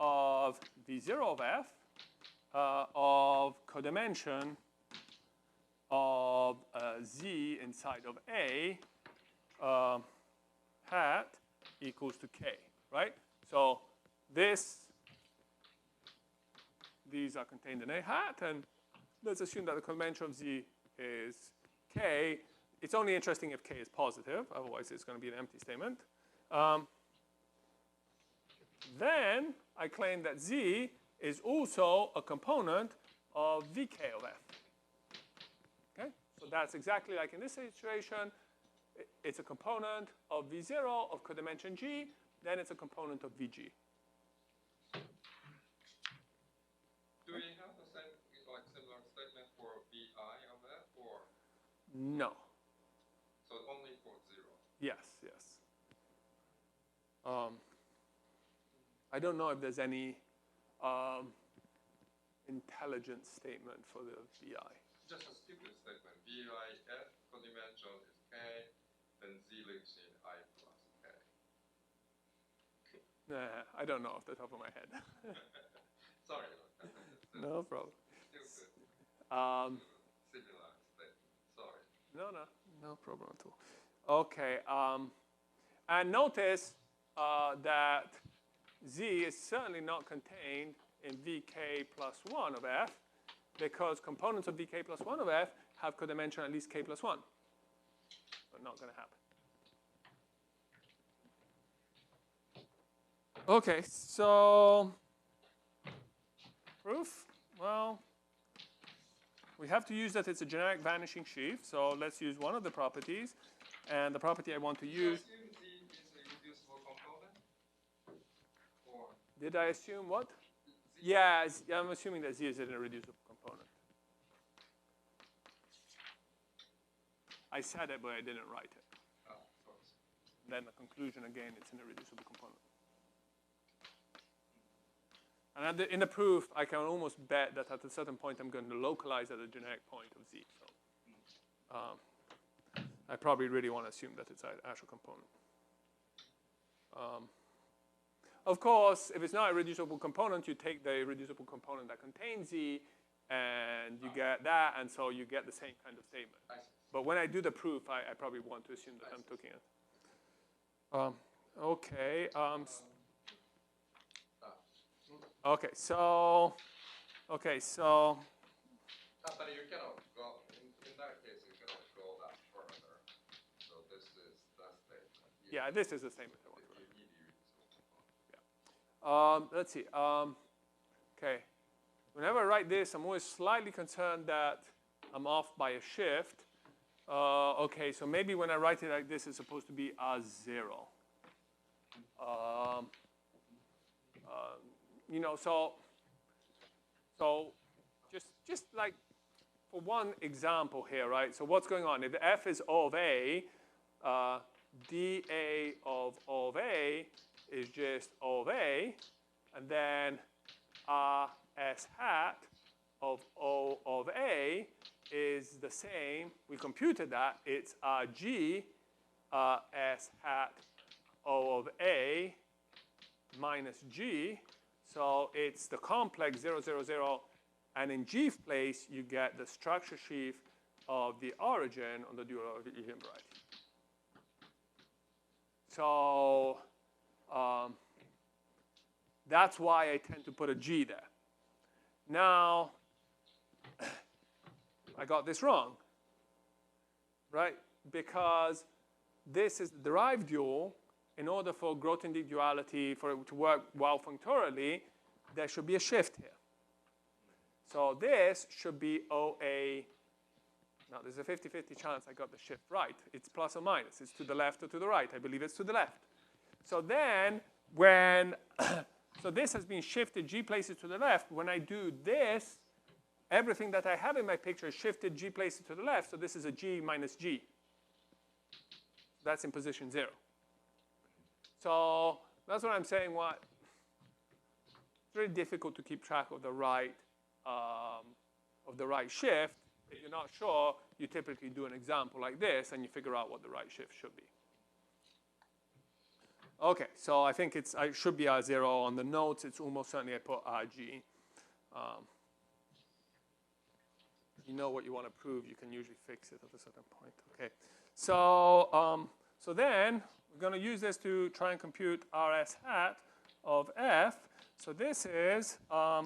of V0 of F of codimension of Z inside of A hat equals to K, right? So these are contained in A hat, and let's assume that the codimension of Z is K. It's only interesting if K is positive, otherwise it's going to be an empty statement. Then I claim that Z is also a component of Vk of F. Okay? So that's exactly like in this situation. It's a component of V0 of codimension G, then it's a component of VG. Do we have the same, like similar statement for VI of F, or? No. So only for 0? Yes, yes. I don't know if there's any intelligent statement for the VI. Just a stupid statement. VIF codimension is K, then Z lives in I plus K. Nah, I don't know off the top of my head. Sorry. No problem. Stupid. Similar statement. Sorry. No problem at all. Okay, and notice that Z is certainly not contained in VK plus 1 of F, because components of VK plus 1 of F have codimension at least K plus 1. But not going to happen. Okay, so proof, well, we have to use that it's a generic vanishing sheaf, so let's use one of the properties. And the property I want to use. Do you assume Z is a reducible component? Or Did I assume what? Z? Yeah, I'm assuming that Z is an irreducible component. I said it, but I didn't write it. Oh, of course. Then the conclusion, again, it's an irreducible component. And in the proof, I can almost bet that at a certain point, I'm going to localize at a generic point of Z. So I probably really want to assume that it's an actual component. Of course, if it's not a reducible component, you take the irreducible component that contains Z, and you get that, and so you get the same kind of statement. But when I do the proof, I probably want to assume that I'm taking it. Okay. Okay, so. But you cannot go, in that case, you cannot go that further. So this is the statement. Yeah, this is the statement I want to write. You need irreducible component. Let's see. Okay. Whenever I write this, I'm always slightly concerned that I'm off by a shift. Okay, so maybe when I write it like this, it's supposed to be a 0. You know, so just like for one example here, right? So what's going on? If F is O of A, dA of O of A is just O of A, and then S hat of O of A is the same. We computed that. It's G S hat O of A minus G. So it's the complex 0, 0, 0. And in G place, you get the structure sheaf of the origin on the dual Euclidean variety. So that's why I tend to put a G there. Now, I got this wrong, right? Because this is the derived dual. In order for Grothendieck duality, for it to work well functorially, there should be a shift here. So this should be OA. Now, there's a 50-50 chance I got the shift right. It's plus or minus. It's to the left or to the right. I believe it's to the left. So then, so this has been shifted G places to the left. When I do this, everything that I have in my picture is shifted G places to the left. So this is a G minus G. That's in position 0. So that's what I'm saying. It's very difficult to keep track of the right shift. If you're not sure, you typically do an example like this, and you figure out what the right shift should be. Okay, so I think it should be R0 on the notes. It's almost certainly I put RG. You know what you want to prove. You can usually fix it at a certain point. Okay, so then we're going to use this to try and compute RS hat of F. So this is R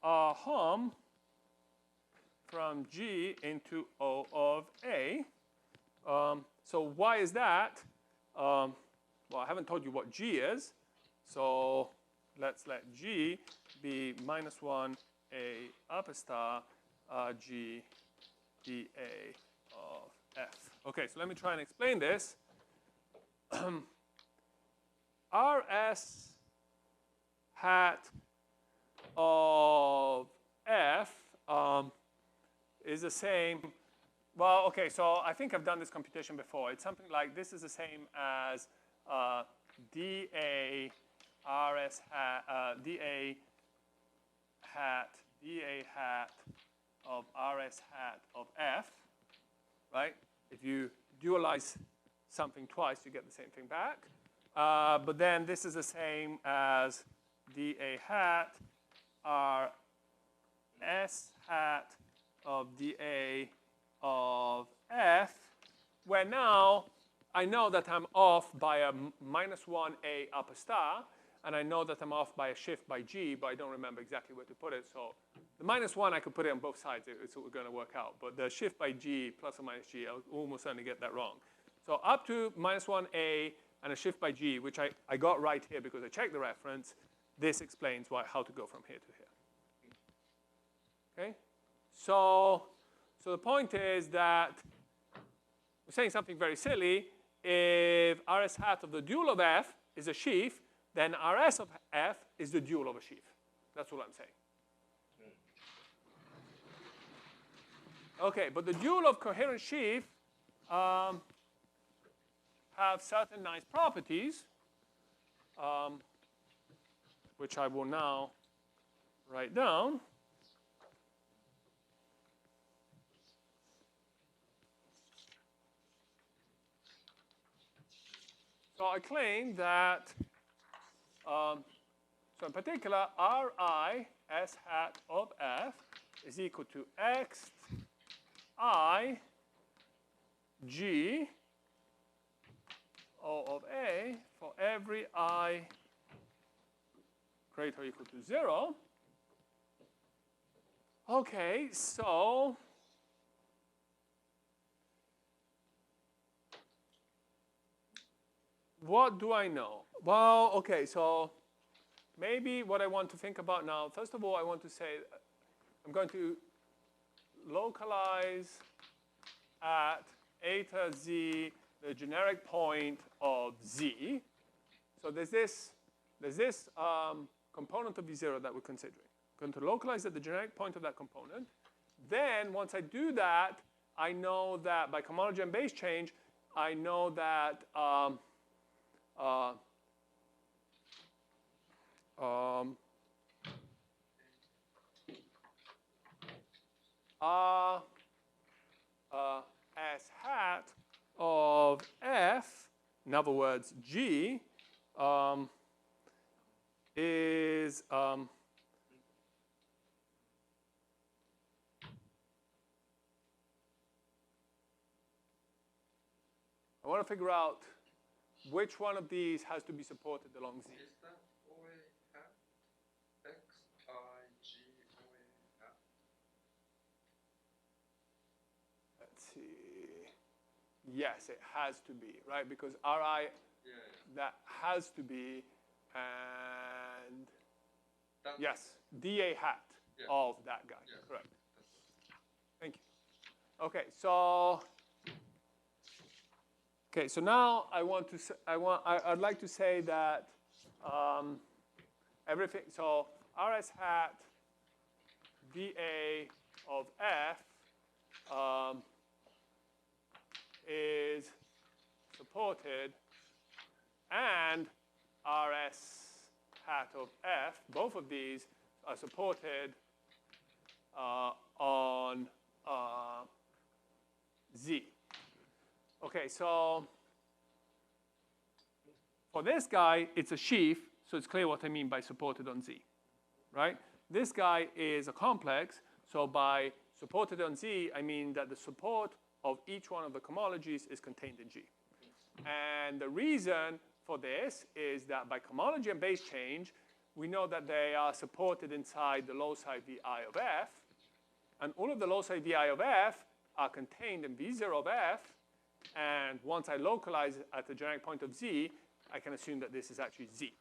hom from G into O of A. So why is that? Well, I haven't told you what G is. So let's let G be minus 1 A upper star G dA of F. Okay, so let me try and explain this. RS hat of F is the same. Well, okay, so I think I've done this computation before. It's something like this is the same as dA RS hat, dA hat of RS hat of F, right? If you dualize something twice, you get the same thing back. But then this is the same as dA hat RS hat of dA of F, where now I know that I'm off by a -1A upper star, and I know that I'm off by a shift by G, but I don't remember exactly where to put it. So the -1, I could put it on both sides. It's going to work out. But the shift by G plus or minus G, I'll almost certainly get that wrong. So up to -1A and a shift by G, which I got right here because I checked the reference, this explains how to go from here to here. Okay? So the point is that we're saying something very silly. If RS hat of the dual of F is a sheaf, then RS of F is the dual of a sheaf. That's what I'm saying. Okay, but the dual of coherent sheaf have certain nice properties, which I will now write down. So I claim that, so in particular, Ri S hat of F is equal to X I G O of A for every I greater or equal to 0. Okay, so what do I know? Well, okay, so maybe what I want to think about now, first of all, I want to say I'm going to localize at eta z the generic point of z. So there's this component of v0 that we're considering. I'm going to localize at the generic point of that component. Then once I do that, I know that by cohomology and base change, I know that S hat of F, in other words, G, is I want to figure out which one of these has to be supported along Z. Is that OA hat? X, I, G, OA hat? Let's see. Yes, it has to be, right? Because Ri, that has to be, and That's yes, dA hat of that guy, correct. Thank you. Okay, so now I want to I'd like to say that everything. So RS hat dA of F is supported, and RS hat of F, both of these are supported on Z. Okay, so for this guy, it's a sheaf, so it's clear what I mean by supported on Z, right? This guy is a complex, so by supported on Z, I mean that the support of each one of the cohomologies is contained in G. And the reason for this is that by cohomology and base change, we know that they are supported inside the loci Vi of F, and all of the loci Vi of F are contained in V0 of F, and once I localize at the generic point of Z, I can assume that this is actually Z.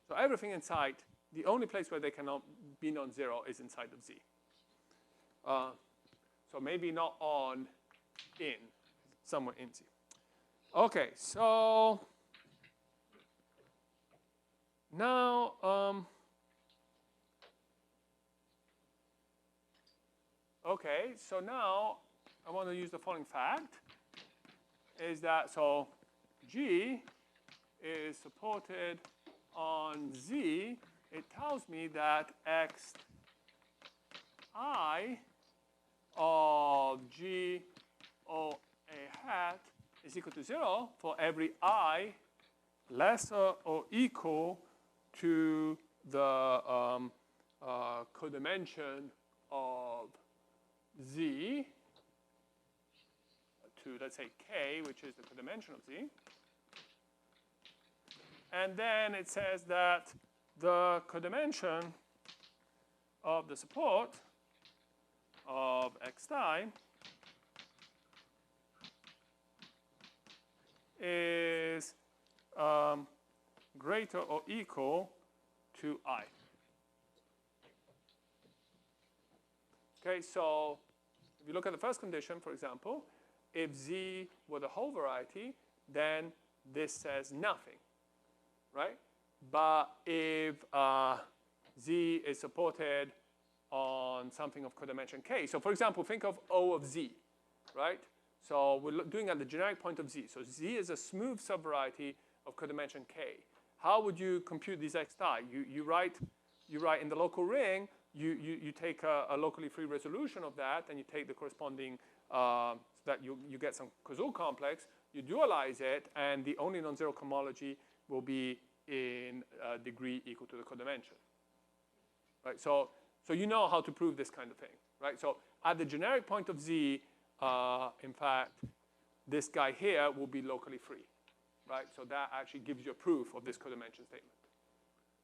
So everything inside, the only place where they cannot be non-zero is inside of Z. So maybe not on, in, somewhere in Z. Okay, so now, okay, so now I want to use the following fact, is that, so G is supported on Z. It tells me that xi of G O A hat is equal to 0 for every I lesser or equal to the codimension of Z to, let's say, K, which is the codimension of Z. And then it says that the codimension of the support of xi is greater or equal to I. Okay, so if you look at the first condition, for example, if Z were the whole variety, then this says nothing, right? But if Z is supported on something of codimension K, so for example, think of O of Z, right? So we're doing at the generic point of Z. So Z is a smooth subvariety of codimension K. How would you compute these xi? You write in the local ring, you take a locally free resolution of that, and you take the corresponding, so that you get some Koszul complex, you dualize it, and the only non-zero cohomology will be in degree equal to the codimension. Right? So you know how to prove this kind of thing, right? So at the generic point of Z, in fact, this guy here will be locally free, right? So that actually gives you a proof of this codimension statement.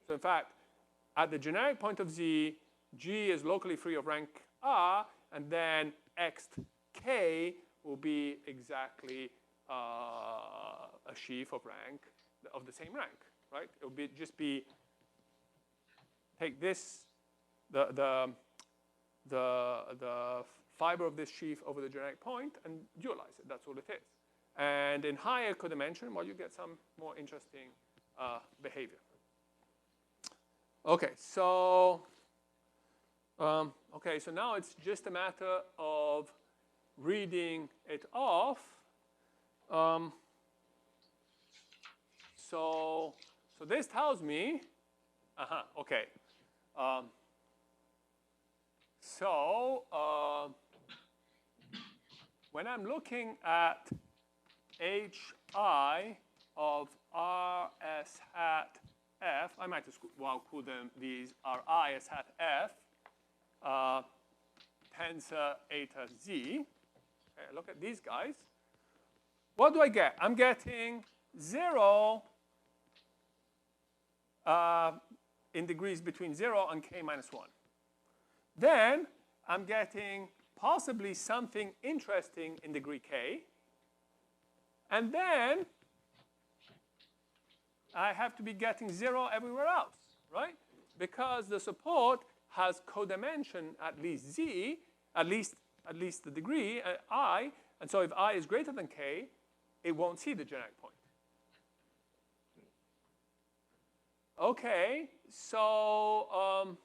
So in fact, at the generic point of Z, G is locally free of rank R, and then xk will be exactly a sheaf of rank, of the same rank, right? It will be just be, take this, the fiber of this sheaf over the generic point and dualize it. That's all it is. And in higher codimension, well, you get some more interesting behavior. Okay, so now it's just a matter of reading it off. So this tells me, okay. When I'm looking at hi of rs hat f, I might as well call them these ri s hat f, tensor eta z. Okay, look at these guys. What do I get? I'm getting 0 in degrees between 0 and k minus 1. Then I'm getting possibly something interesting in degree k. And then I have to be getting 0 everywhere else, right? Because the support has codimension at least z, at least the degree I, and so if I is greater than k, it won't see the generic point. Okay, so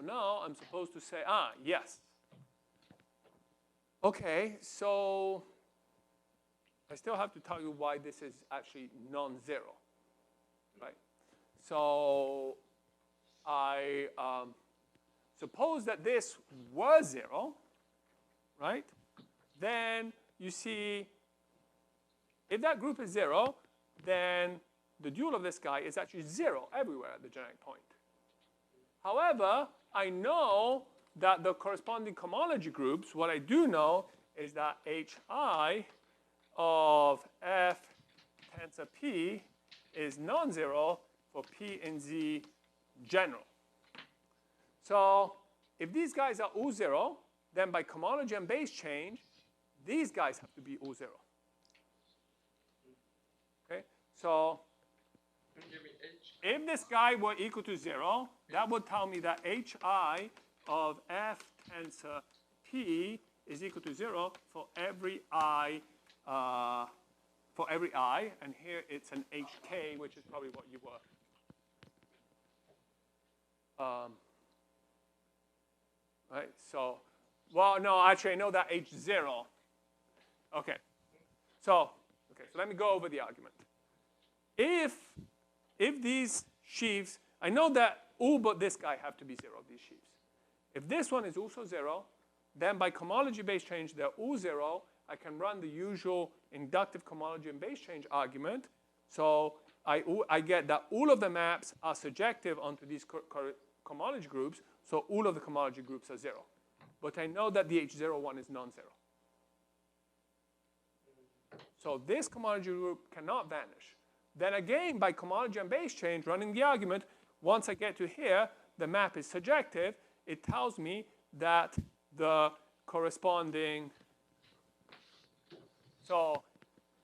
now I'm supposed to say, yes. Okay, so I still have to tell you why this is actually non-zero, right? So I suppose that this was 0, right? Then you see, if that group is 0, then the dual of this guy is actually 0 everywhere at the generic point. However, I know that the corresponding cohomology groups, what I do know is that hi of f tensor p is non-zero for p in z general. So if these guys are all 0, then by cohomology and base change, these guys have to be all 0. Okay, so if this guy were equal to 0, that would tell me that hi of f tensor p is equal to 0 for every I for every I, and here it's an HK, which is probably what you were. Right, so, well, no, actually, I know that H0. Okay, so let me go over the argument. If these sheaves, I know that all but this guy have to be 0, these sheaves. If this one is also 0, then by cohomology base change, they're all 0. I can run the usual inductive cohomology and base change argument. So I get that all of the maps are surjective onto these cohomology groups, so all of the cohomology groups are 0. But I know that the H01 is non-zero. So this cohomology group cannot vanish. Then again, by cohomology and base change, running the argument, once I get to here, the map is surjective. It tells me that the corresponding, so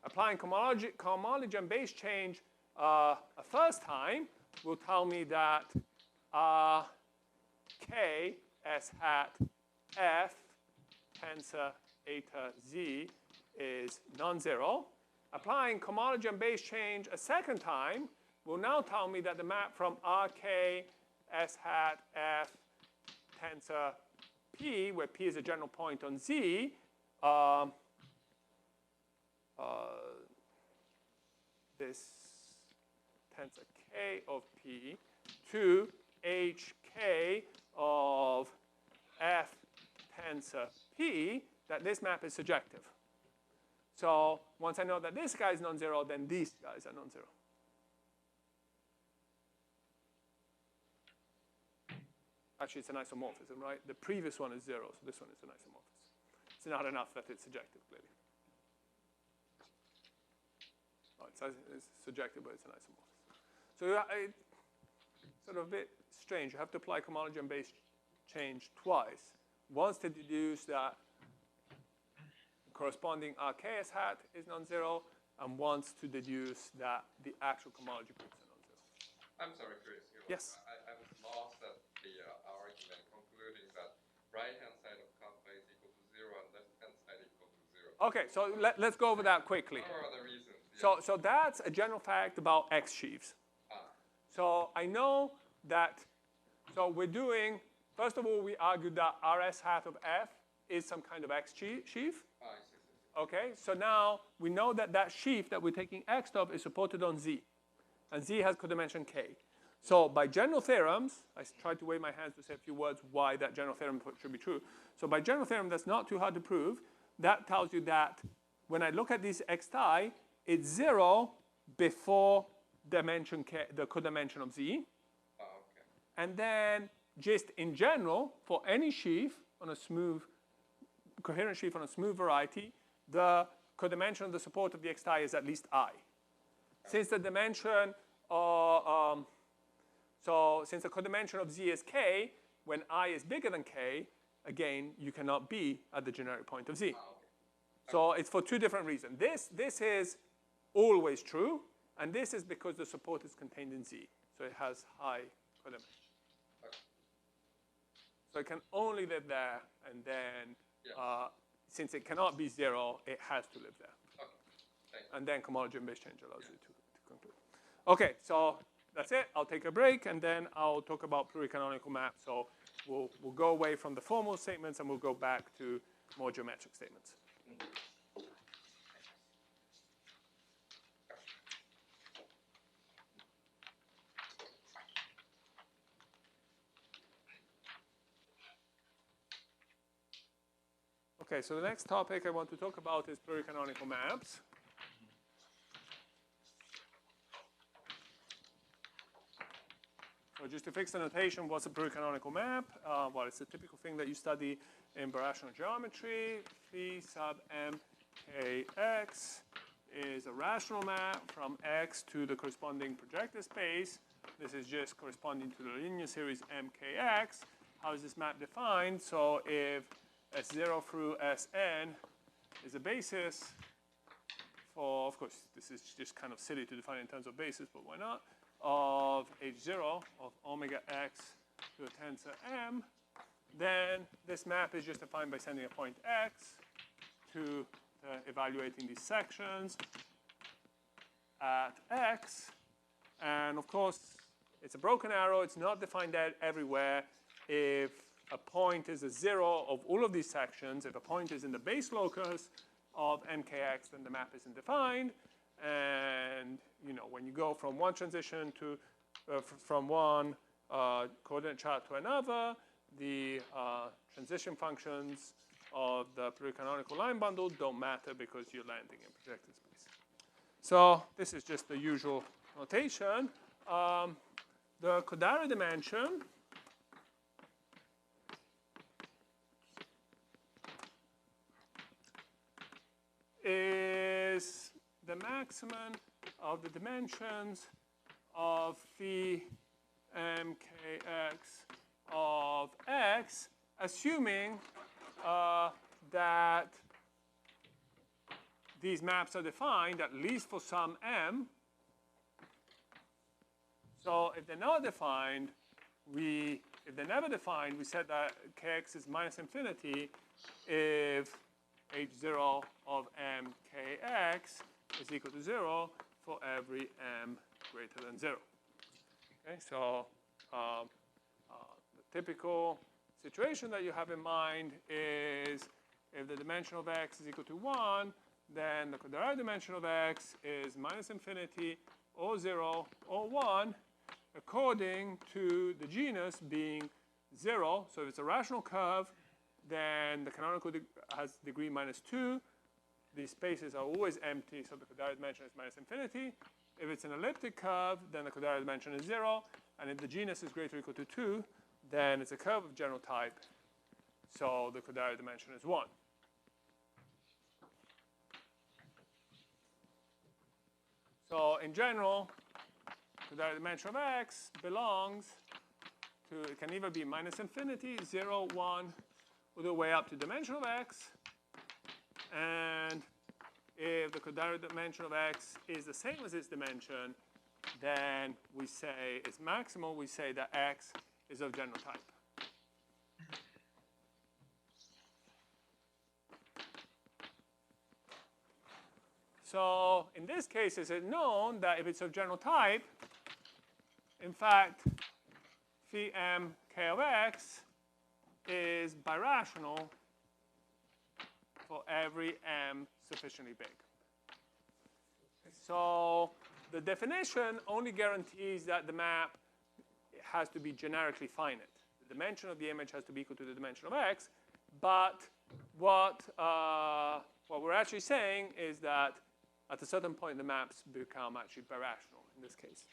applying cohomology and base change a first time will tell me that K S hat F tensor eta Z is non-zero. Applying cohomology and base change a second time will now tell me that the map from RK S hat F tensor P, where P is a general point on Z, this tensor K of P to HK of F tensor P, that this map is surjective. So once I know that this guy is non-zero, then these guys are non-zero. Actually, it's an isomorphism, right? The previous one is 0, so this one is an isomorphism. It's not enough that it's surjective, clearly. Oh, it's surjective, but it's an isomorphism. So it's sort of a bit strange. You have to apply cohomology and base change twice. Once to deduce that corresponding RKS hat is non-zero, and once to deduce that the actual cohomology groups are non-zero. I'm sorry, Chris. Yes? I was lost at the argument, concluding that right-hand side of kappa is equal to 0 and left-hand side equal to 0. Okay, so let's go over that quickly. What are the reasons? Yeah. So that's a general fact about X sheaves. So I know that, so we're doing, first of all, we argued that RS hat of F is some kind of X sheaf. I see. Okay, so now we know that that sheaf that we're taking X of is supported on Z. And Z has codimension K. So by general theorems, I tried to wave my hands to say a few words why that general theorem should be true. So by general theorem, that's not too hard to prove. That tells you that when I look at this Xi, it's 0 before dimension K, the codimension of Z. Oh, okay. And then just in general, for any sheaf on a smooth, coherent sheaf on a smooth variety, the codimension of the support of the Xi is at least I. Since the dimension, since the codimension of Z is K, when I is bigger than K, again, you cannot be at the generic point of Z. Oh, okay. So it's for two different reasons. This is always true, and this is because the support is contained in Z. So it has high codimension. Okay. So it can only live there, and then Yeah. since it cannot be 0, it has to live there. Okay. Thank you. And then cohomology and base change allows you to conclude. Okay, so that's it. I'll take a break, and then I'll talk about pluricanonical maps. So we'll go away from the formal statements, and we'll go back to more geometric statements. Okay, so the next topic I want to talk about is pluricanonical maps. So just to fix the notation, what's a pluricanonical map? Well, it's a typical thing that you study in birational geometry. Phi sub mkx is a rational map from X to the corresponding projective space. This is just corresponding to the linear series mkx. How is this map defined? So if S0 through Sn is a basis for, of course, this is just kind of silly to define in terms of basis, but why not? Of H0 of omega x to a tensor M, then this map is just defined by sending a point X to evaluating these sections. at x. And of course, it's a broken arrow. It's not defined everywhere. If a point is a 0 of all of these sections, if a point is in the base locus of mkx, then the map isn't defined. And when you go from one transition to from one coordinate chart to another, the transition functions of the pluricanonical line bundle don't matter because you're landing in projective space. So this is just the usual notation. The Kodara dimension is the maximum of the dimensions of phi mkx of x, assuming that these maps are defined at least for some m. So if they're not defined, if they're never defined, we said that kx is minus infinity if h0 of m kx is equal to 0 for every m greater than 0. Okay, so the typical situation that you have in mind is if the dimension of x is equal to 1, then the Kodara dimension of x is minus infinity or 0 or 1 according to the genus being 0. So if it's a rational curve, then the canonical has degree minus 2. These spaces are always empty, so the Kodara dimension is minus infinity. If it's an elliptic curve, then the Kodara dimension is 0. And if the genus is greater or equal to 2, then it's a curve of general type. So the Kodara dimension is 1. So in general, Kodara dimension of x belongs to, it can either be minus infinity, 0, 1, all the way up to dimension of x. And if the Kodara dimension of x is the same as its dimension, then we say it's maximal. We say that x is of general type. So in this case, is it known that if it's of general type, in fact, phi m k of x is birational for every m sufficiently big. So the definition only guarantees that the map has to be generically finite. The dimension of the image has to be equal to the dimension of x. But what we're actually saying is that at a certain point, the maps become actually birational in this case.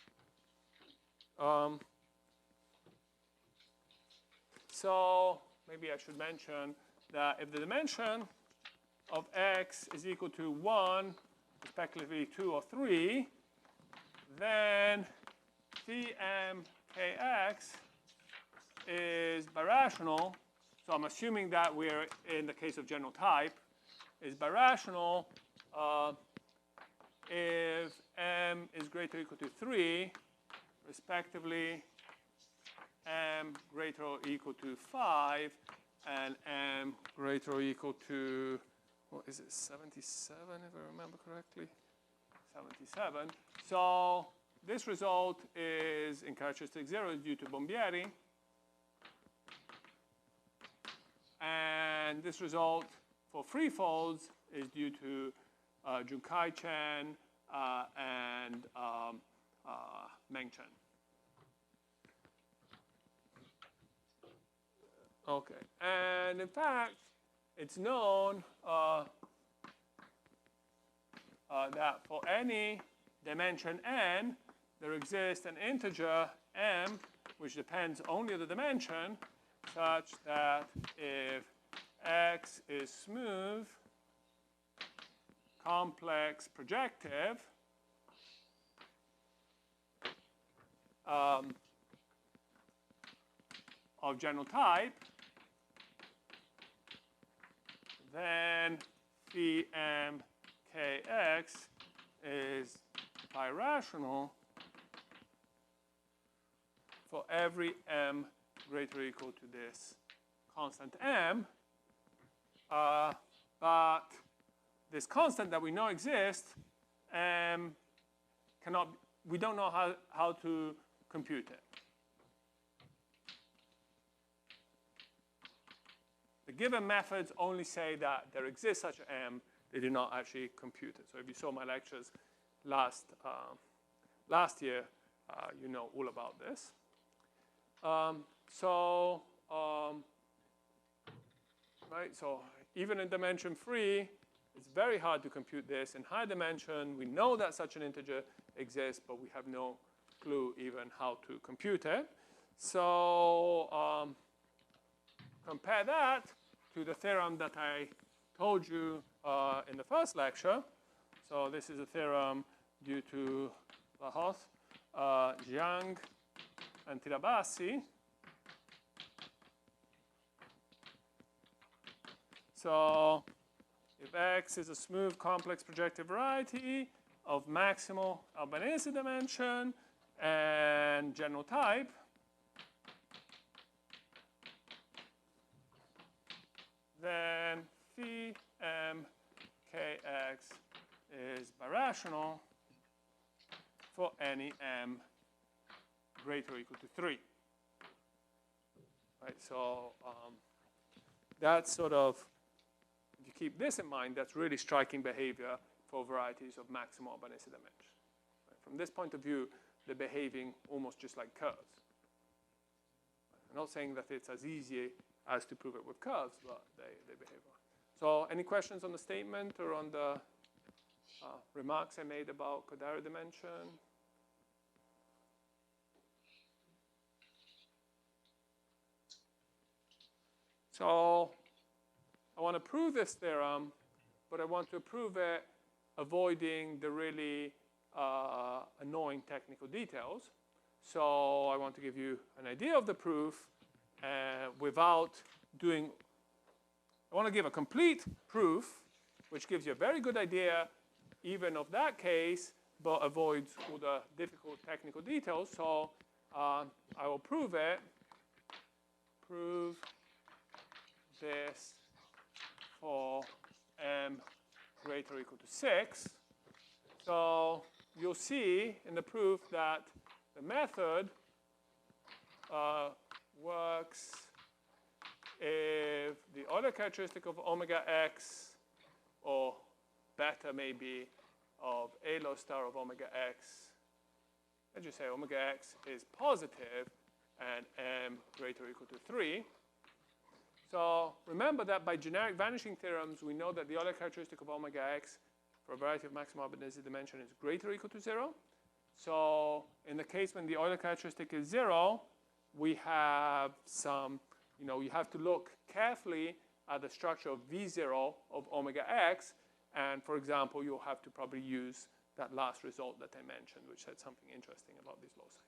So maybe I should mention that if the dimension of x is equal to 1, respectively 2 or 3, then phi m kx is birational. So I'm assuming that we're in the case of general type, is birational if m is greater or equal to 3, respectively m greater or equal to 5, and m greater or equal to, what is it, 77, if I remember correctly? 77. So this result is in characteristic 0 due to Bombieri. And this result for free folds is due to Junkai Chen and Meng Chen. Okay, and in fact, it's known that for any dimension n, there exists an integer m, which depends only on the dimension, such that if x is smooth, complex, projective, of general type, then phi m kx is birational for every m greater or equal to this constant m. But this constant that we know exists we don't know how to compute it. The given methods only say that there exists such an M. They do not actually compute it. So if you saw my lectures last year, you know all about this. Right, so even in dimension 3, it's very hard to compute this. In high dimension, we know that such an integer exists, but we have no clue even how to compute it. So compare that to the theorem that I told you in the first lecture. So this is a theorem due to Lahoth, Jiang, and Tirabassi. So if X is a smooth complex projective variety of maximal Albanese dimension and general type, then phi m kx is birational for any m greater or equal to 3. Right, so that's sort of, if you keep this in mind, that's really striking behavior for varieties of maximal Albanese dimension. Right, from this point of view, they're behaving almost just like curves. I'm not saying that it's as easy as to prove it with curves, but they behave well. So any questions on the statement or on the remarks I made about Kodari dimension? So I want to prove this theorem, but I want to prove it avoiding the really annoying technical details. So I want to give you an idea of the proof without doing, I want to give a complete proof, which gives you a very good idea even of that case, but avoids all the difficult technical details. So I will prove it. Prove this for m greater or equal to 6. So you'll see in the proof that the method works if the Euler characteristic of omega x, or beta maybe, of a low star of omega x, let's just say omega x is positive and m greater or equal to 3. So remember that by generic vanishing theorems, we know that the Euler characteristic of omega x for a variety of maximal Albanese dimension is greater or equal to 0. So in the case when the Euler characteristic is 0, we have some, you have to look carefully at the structure of V0 of omega x. And for example, you'll have to probably use that last result that I mentioned, which said something interesting about these loci.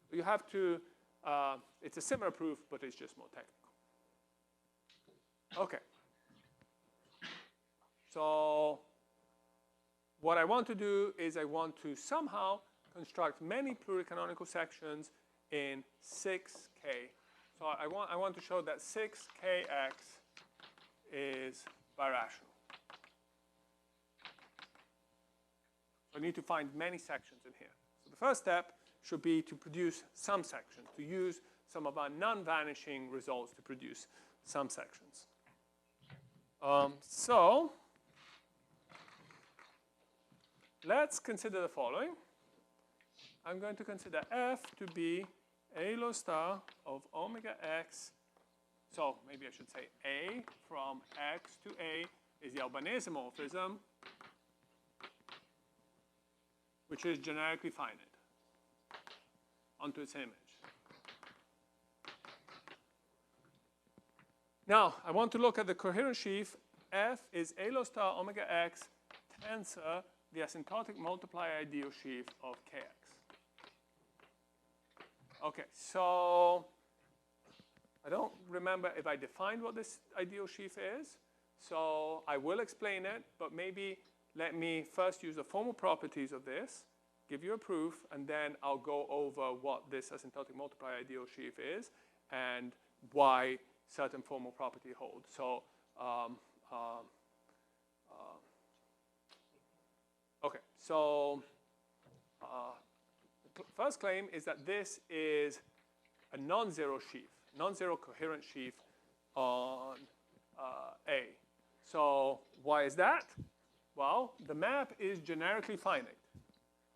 So you have to, it's a similar proof, but it's just more technical. Okay. So what I want to do is I want to somehow construct many pluricanonical sections in 6k. So I want to show that 6kx is birational. So I need to find many sections in here. So the first step should be to produce some sections, to use some of our non-vanishing results to produce some sections. So let's consider the following. I'm going to consider f to be a low star of omega x. So maybe I should say a from x to a is the Albanese morphism, which is generically finite onto its image. Now, I want to look at the coherent sheaf. F is a low star omega x tensor the asymptotic multiplier ideal sheaf of kx. Okay, so I don't remember if I defined what this ideal sheaf is. So I will explain it, but maybe let me first use the formal properties of this, give you a proof, and then I'll go over what this asymptotic multiplier ideal sheaf is and why certain formal property holds. So, okay, so first claim is that this is a non-zero sheaf, non-zero coherent sheaf on A. So why is that? Well, the map is generically finite.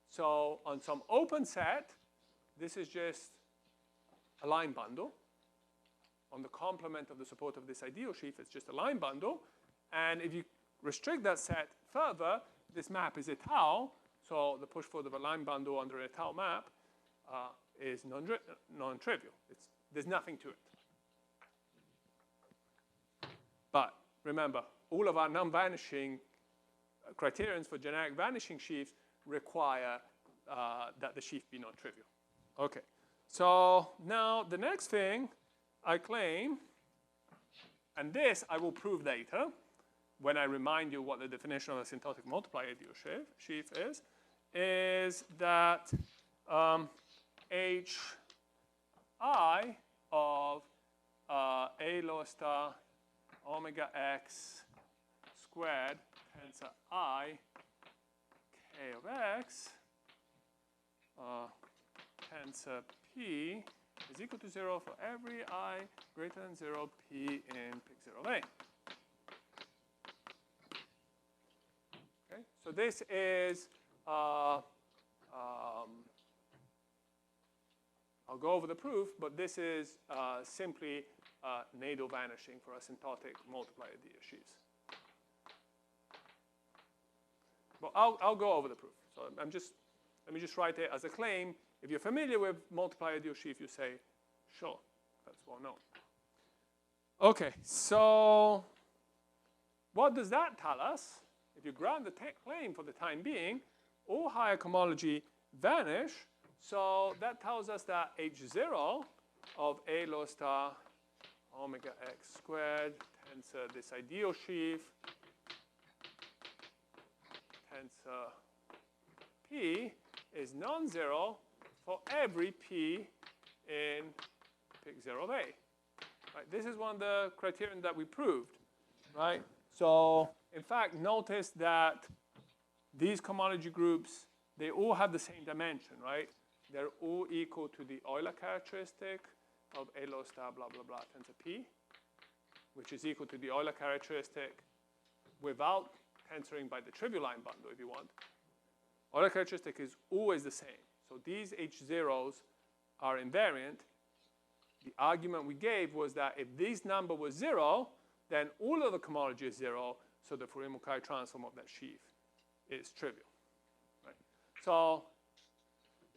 So on some open set, this is just a line bundle. On the complement of the support of this ideal sheaf, it's just a line bundle. And if you restrict that set further, this map is étale. So the push forward of a line bundle under an étale map is non-trivial. There's nothing to it. But remember, all of our non-vanishing criterions for generic vanishing sheaves require that the sheaf be non-trivial. Okay, so now the next thing I claim, and this I will prove later when I remind you what the definition of a symptotic multiply ideal sheaf is that hi of a lower star omega x squared tensor I k of x tensor p is equal to 0 for every I greater than 0 p in pick 0 of A. Okay, so this is, I'll go over the proof, but this is simply Nadel vanishing for asymptotic multiply ideal sheaves. But I'll go over the proof. So let me just write it as a claim. If you're familiar with multiply ideal sheaf, you say, sure, that's well known. Okay, so what does that tell us? If you grant the claim for the time being, all higher cohomology vanish. So that tells us that H0 of A lower star omega x squared tensor this ideal sheaf tensor P is non-zero for every P in pick 0 of A. Right? This is one of the criterion that we proved, right? So in fact, notice that these cohomology groups, they all have the same dimension, right? They're all equal to the Euler characteristic of A lower star blah, blah, blah tensor P, which is equal to the Euler characteristic without tensoring by the trivial line bundle if you want. Euler characteristic is always the same. So these H0s are invariant. The argument we gave was that if this number was 0, then all of the cohomology is 0, so the Fourier-Mukai transform of that sheaf is trivial. Right? So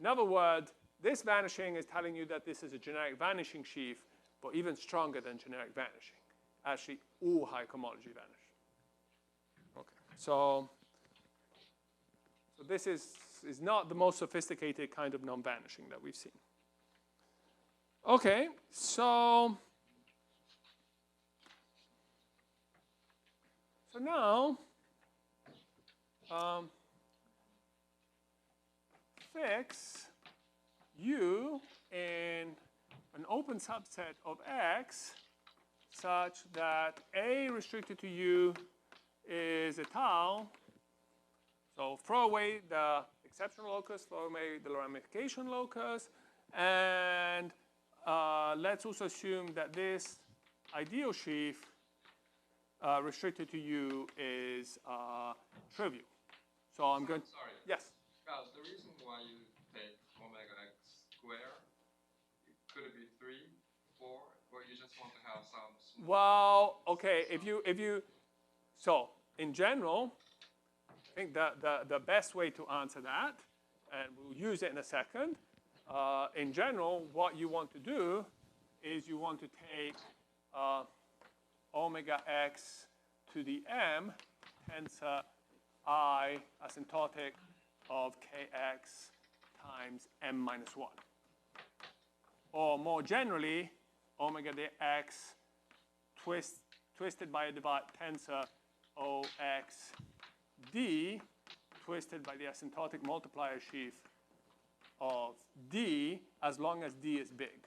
in other words, this vanishing is telling you that this is a generic vanishing sheaf, but even stronger than generic vanishing. Actually, all high cohomology vanish. Okay, so this is not the most sophisticated kind of non-vanishing that we've seen. Okay, so now fix U in an open subset of X such that A restricted to U is étale. So throw away the exceptional locus, throw away the ramification locus, and let's also assume that this ideal sheaf restricted to U is trivial. So I'm going to... Sorry. Yes? The reason why you take omega x squared, could it be 3, 4, or you just want to have some small... Well, okay, if you... So, in general, I think the best way to answer that, and we'll use it in a second, in general, what you want to do is you want to take omega x to the m tensor I asymptotic of kx times m minus 1. Or more generally, omega dx twisted by a tensor ox d twisted by the asymptotic multiplier sheaf of d as long as d is big.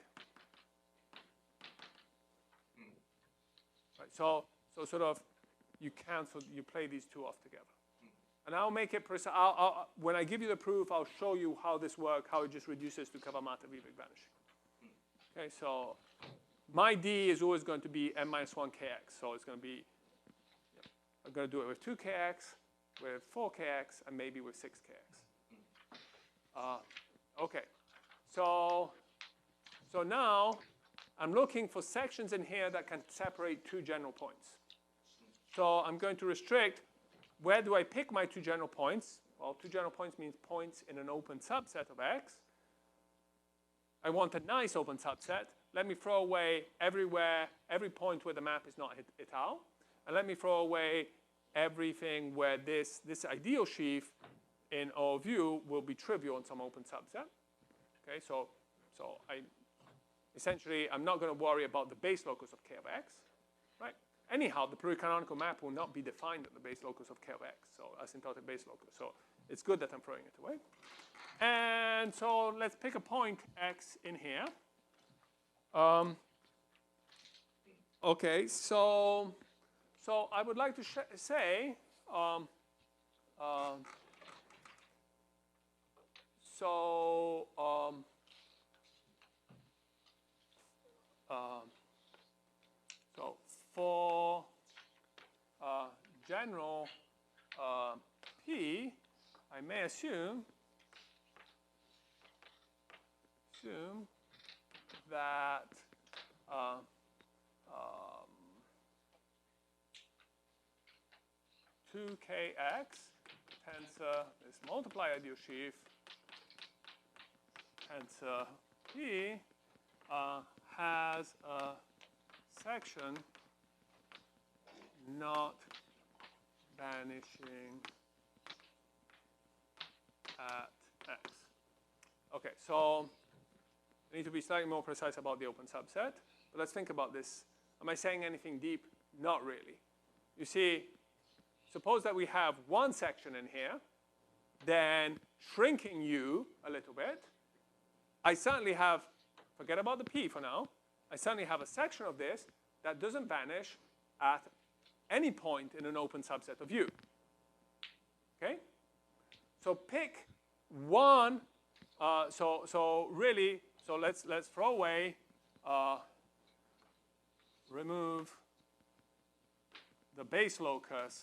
Right, so sort of you play these two off together. And I'll make it precise. When I give you the proof, I'll show you how this works, how it just reduces to cover matter v big vanishing. Okay, so my d is always going to be n minus 1 kx. So it's going to be, I'm going to do it with 2 kx, with 4 kx, and maybe with 6 kx. Okay, so now I'm looking for sections in here that can separate 2 general points. So I'm going to restrict, where do I pick my 2 general points? Well, 2 general points means points in an open subset of X. I want a nice open subset. Let me throw away everywhere, every point where the map is not étale. And let me throw away everything where this ideal sheaf in O of U will be trivial in some open subset. Okay, so essentially, I'm not going to worry about the base locus of K of X, right? Anyhow, the pluricanonical map will not be defined at the base locus of K of X, so asymptotic base locus. So it's good that I'm throwing it away. And so let's pick a point X in here. Okay, so I would like to say, so for general P, I may assume that 2kx tensor this multiply ideal sheaf tensor P has a section not vanishing at X. Okay, so I need to be slightly more precise about the open subset, but let's think about this. Am I saying anything deep? Not really. You see, suppose that we have one section in here, then shrinking U a little bit, I certainly have, forget about the P for now, I certainly have a section of this that doesn't vanish at any point in an open subset of U. Okay? So pick one, so let's throw away, remove the base locus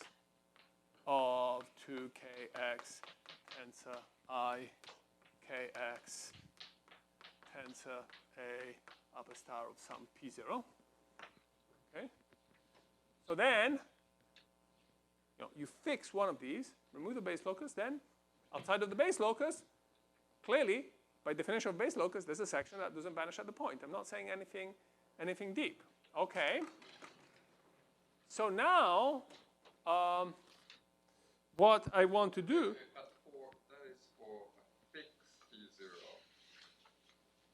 of 2kx tensor I kx tensor A upper star of some p0. Okay? So then, you fix one of these, remove the base locus, then outside of the base locus, clearly, by definition of base locus, there's a section that doesn't vanish at the point. I'm not saying anything deep. Okay. So now, what I want to do. That is for a fixed P0.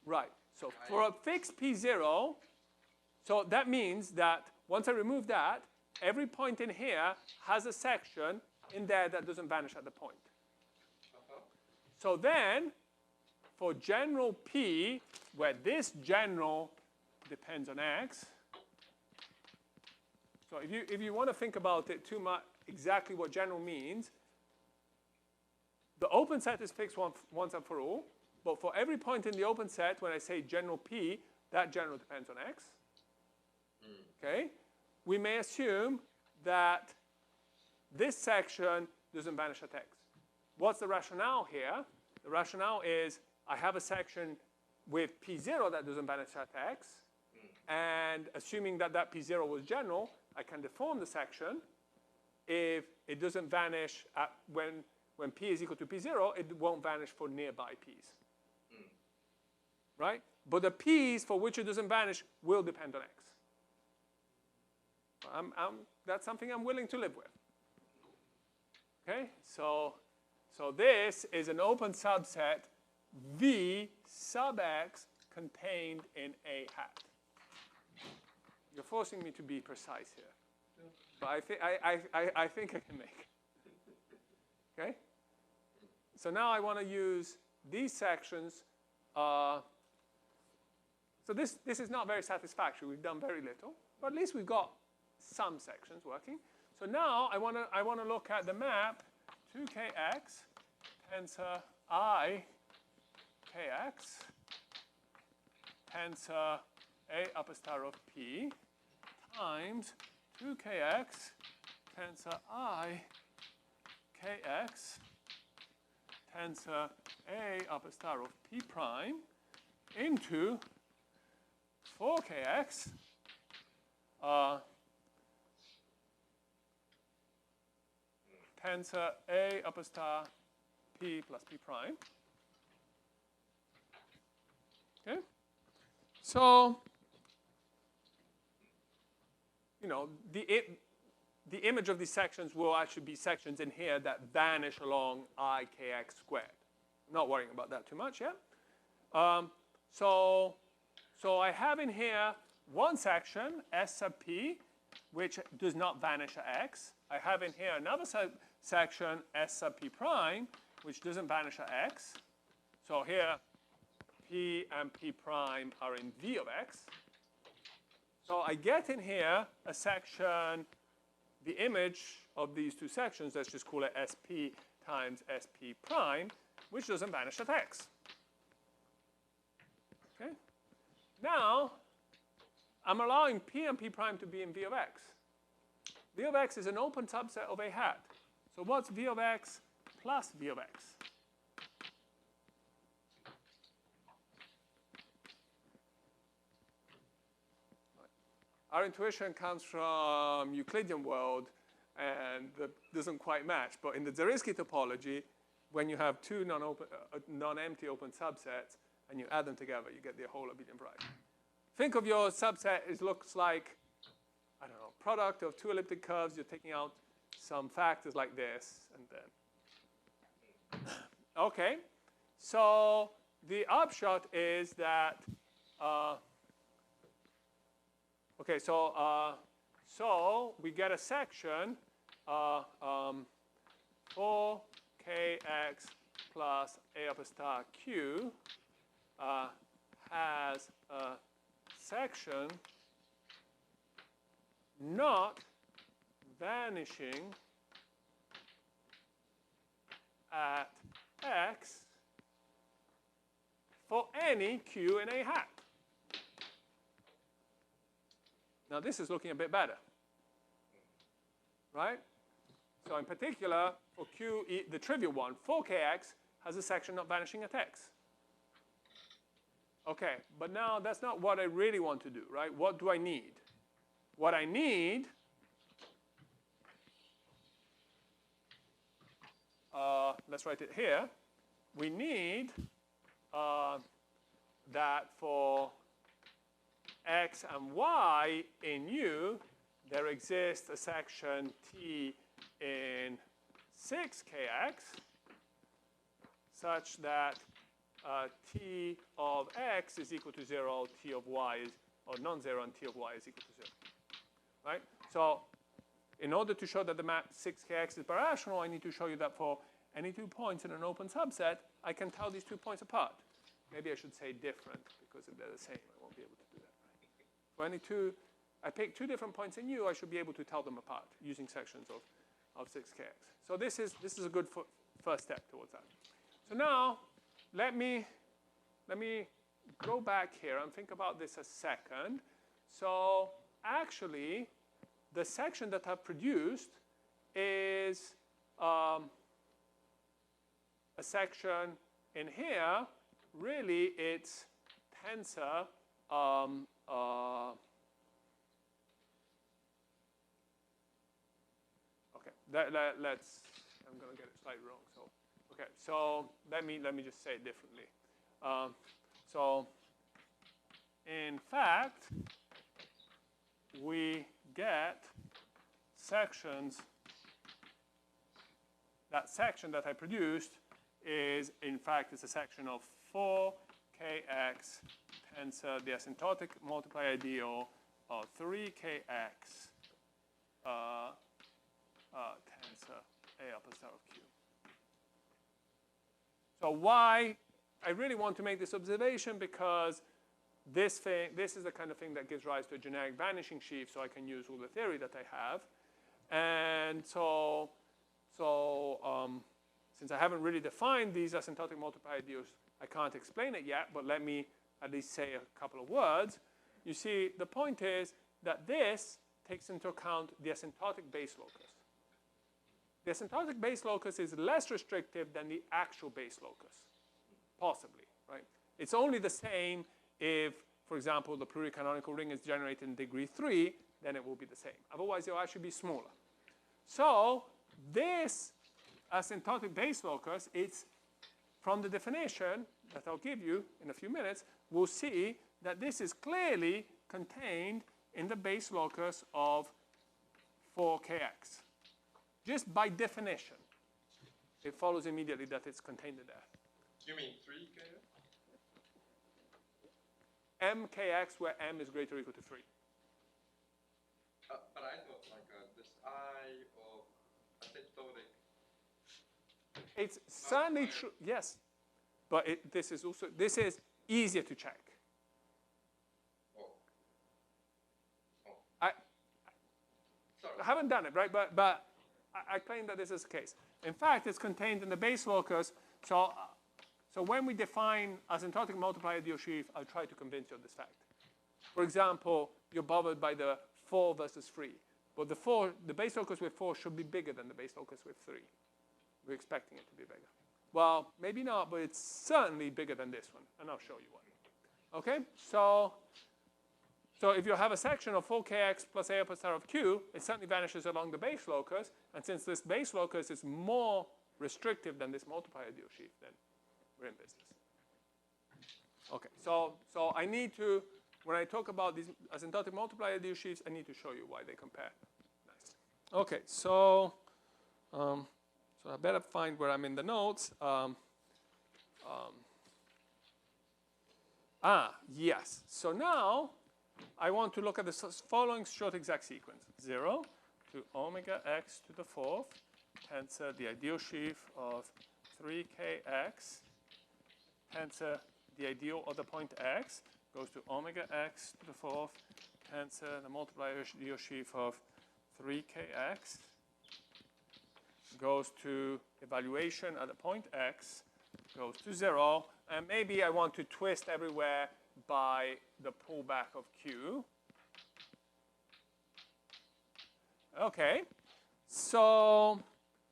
Right. So for a fixed P0, so that means that once I remove that, every point in here has a section in there that doesn't vanish at the point. So then, for general P, where this general depends on X, so if you want to think about it too much, exactly what general means, the open set is fixed once and for all, but for every point in the open set, when I say general P, that general depends on X. Okay? We may assume that this section doesn't vanish at X. What's the rationale here? The rationale is I have a section with P0 that doesn't vanish at X, and assuming that that P0 was general, I can deform the section. If it doesn't vanish at when P is equal to P0, it won't vanish for nearby P's. Right? But the P's for which it doesn't vanish will depend on X. That's something I'm willing to live with. Okay? So this is an open subset V sub X contained in A hat. You're forcing me to be precise here. But I think I can make it. Okay? So now I want to use these sections. So this is not very satisfactory. We've done very little. But at least we've got some sections working. So now I want to look at the map 2kx tensor I kx tensor A upper star of p times 2kx tensor I kx tensor A upper star of p prime into 4kx tensor A upper star p plus p prime. Okay? So, you know, the image of these sections will actually be sections in here that vanish along I kx squared. I'm not worrying about that too much yet. So I have in here one section, S sub p, which does not vanish at x. I have in here another section, S sub p prime, which doesn't vanish at x. So here, p and p prime are in V of x. So I get in here a section, the image of these two sections, let's just call it SP times SP prime, which doesn't vanish at x. Okay? Now, I'm allowing p and p prime to be in V of x. V of x is an open subset of a hat. So what's V of x plus V of x? Our intuition comes from Euclidean world, and that doesn't quite match. But in the Zariski topology, when you have two non-empty open subsets, and you add them together, you get the whole abelian variety. Think of your subset, it looks like, I don't know, product of two elliptic curves. You're taking out some factors like this, and then. Okay, so the upshot is that, okay, so we get a section 4kx plus a upper star q has a section not vanishing at x for any q in a hat. Now this is looking a bit better, right? So in particular, for q, the trivial one, 4kx has a section not vanishing at x. Okay, but now that's not what I really want to do, right? What do I need? What I need, let's write it here. We need that for x and y in U, there exists a section T in 6kx such that T of x is equal to 0, T of y is, or non-zero, and T of y is equal to 0. Right? So in order to show that the map 6kx is birational, I need to show you that for any 2 points in an open subset, I can tell these 2 points apart. Maybe I should say different, because if they're the same, I won't be able to do that. Right? For any two, I pick 2 different points in U, I should be able to tell them apart using sections of 6kx. So this is a good first step towards that. So now, let me go back here and think about this a second. So actually, the section that I've produced is a section in here. Really, it's tensor. Okay, let's. I'm going to get it slightly wrong. So, okay, so let me just say it differently. So, in fact, we get sections. That section that I produced is, in fact, it's a section of 4kx tensor the asymptotic multiply ideal of 3kx tensor a upper star of q. So why I really want to make this observation, because this is the kind of thing that gives rise to a generic vanishing sheaf, so I can use all the theory that I have. And so since I haven't really defined these asymptotic multiply ideals, I can't explain it yet, but let me at least say a couple of words. You see, the point is that this takes into account the asymptotic base locus. The asymptotic base locus is less restrictive than the actual base locus, possibly, right? It's only the same if, for example, the pluricanonical ring is generated in degree 3, then it will be the same. Otherwise, it will actually be smaller. So this asymptotic base locus, it's from the definition that I'll give you in a few minutes, we'll see that this is clearly contained in the base locus of 4kx. Just by definition, it follows immediately that it's contained in there. You mean 3kx? mkx, where m is greater or equal to 3. But I thought like this I of asymptotic. It's certainly true, yes. But this is easier to check. I haven't done it, right? But I claim that this is the case. In fact, it's contained in the base locus. So when we define asymptotic multiply ideal sheaf, I'll try to convince you of this fact. For example, you're bothered by the 4 versus 3. But the base locus with 4 should be bigger than the base locus with 3. We're expecting it to be bigger. Well, maybe not, but it's certainly bigger than this one. And I'll show you why. OK? So if you have a section of 4kx plus a plus star of q, it certainly vanishes along the base locus. And since this base locus is more restrictive than this multiply ideal sheaf, then we're in business. OK, so I need to, when I talk about these asymptotic multiply ideal sheaves, I need to show you why they compare. Nice. OK, so I better find where I'm in the notes. Yes. So now I want to look at the following short exact sequence. 0 to omega x to the 4th tensor the ideal sheaf of 3kx tensor the ideal of the point x goes to omega x to the 4th tensor the multiplier ideal sheaf of 3kx goes to evaluation at the point x goes to 0, and maybe I want to twist everywhere by the pullback of q. Okay, so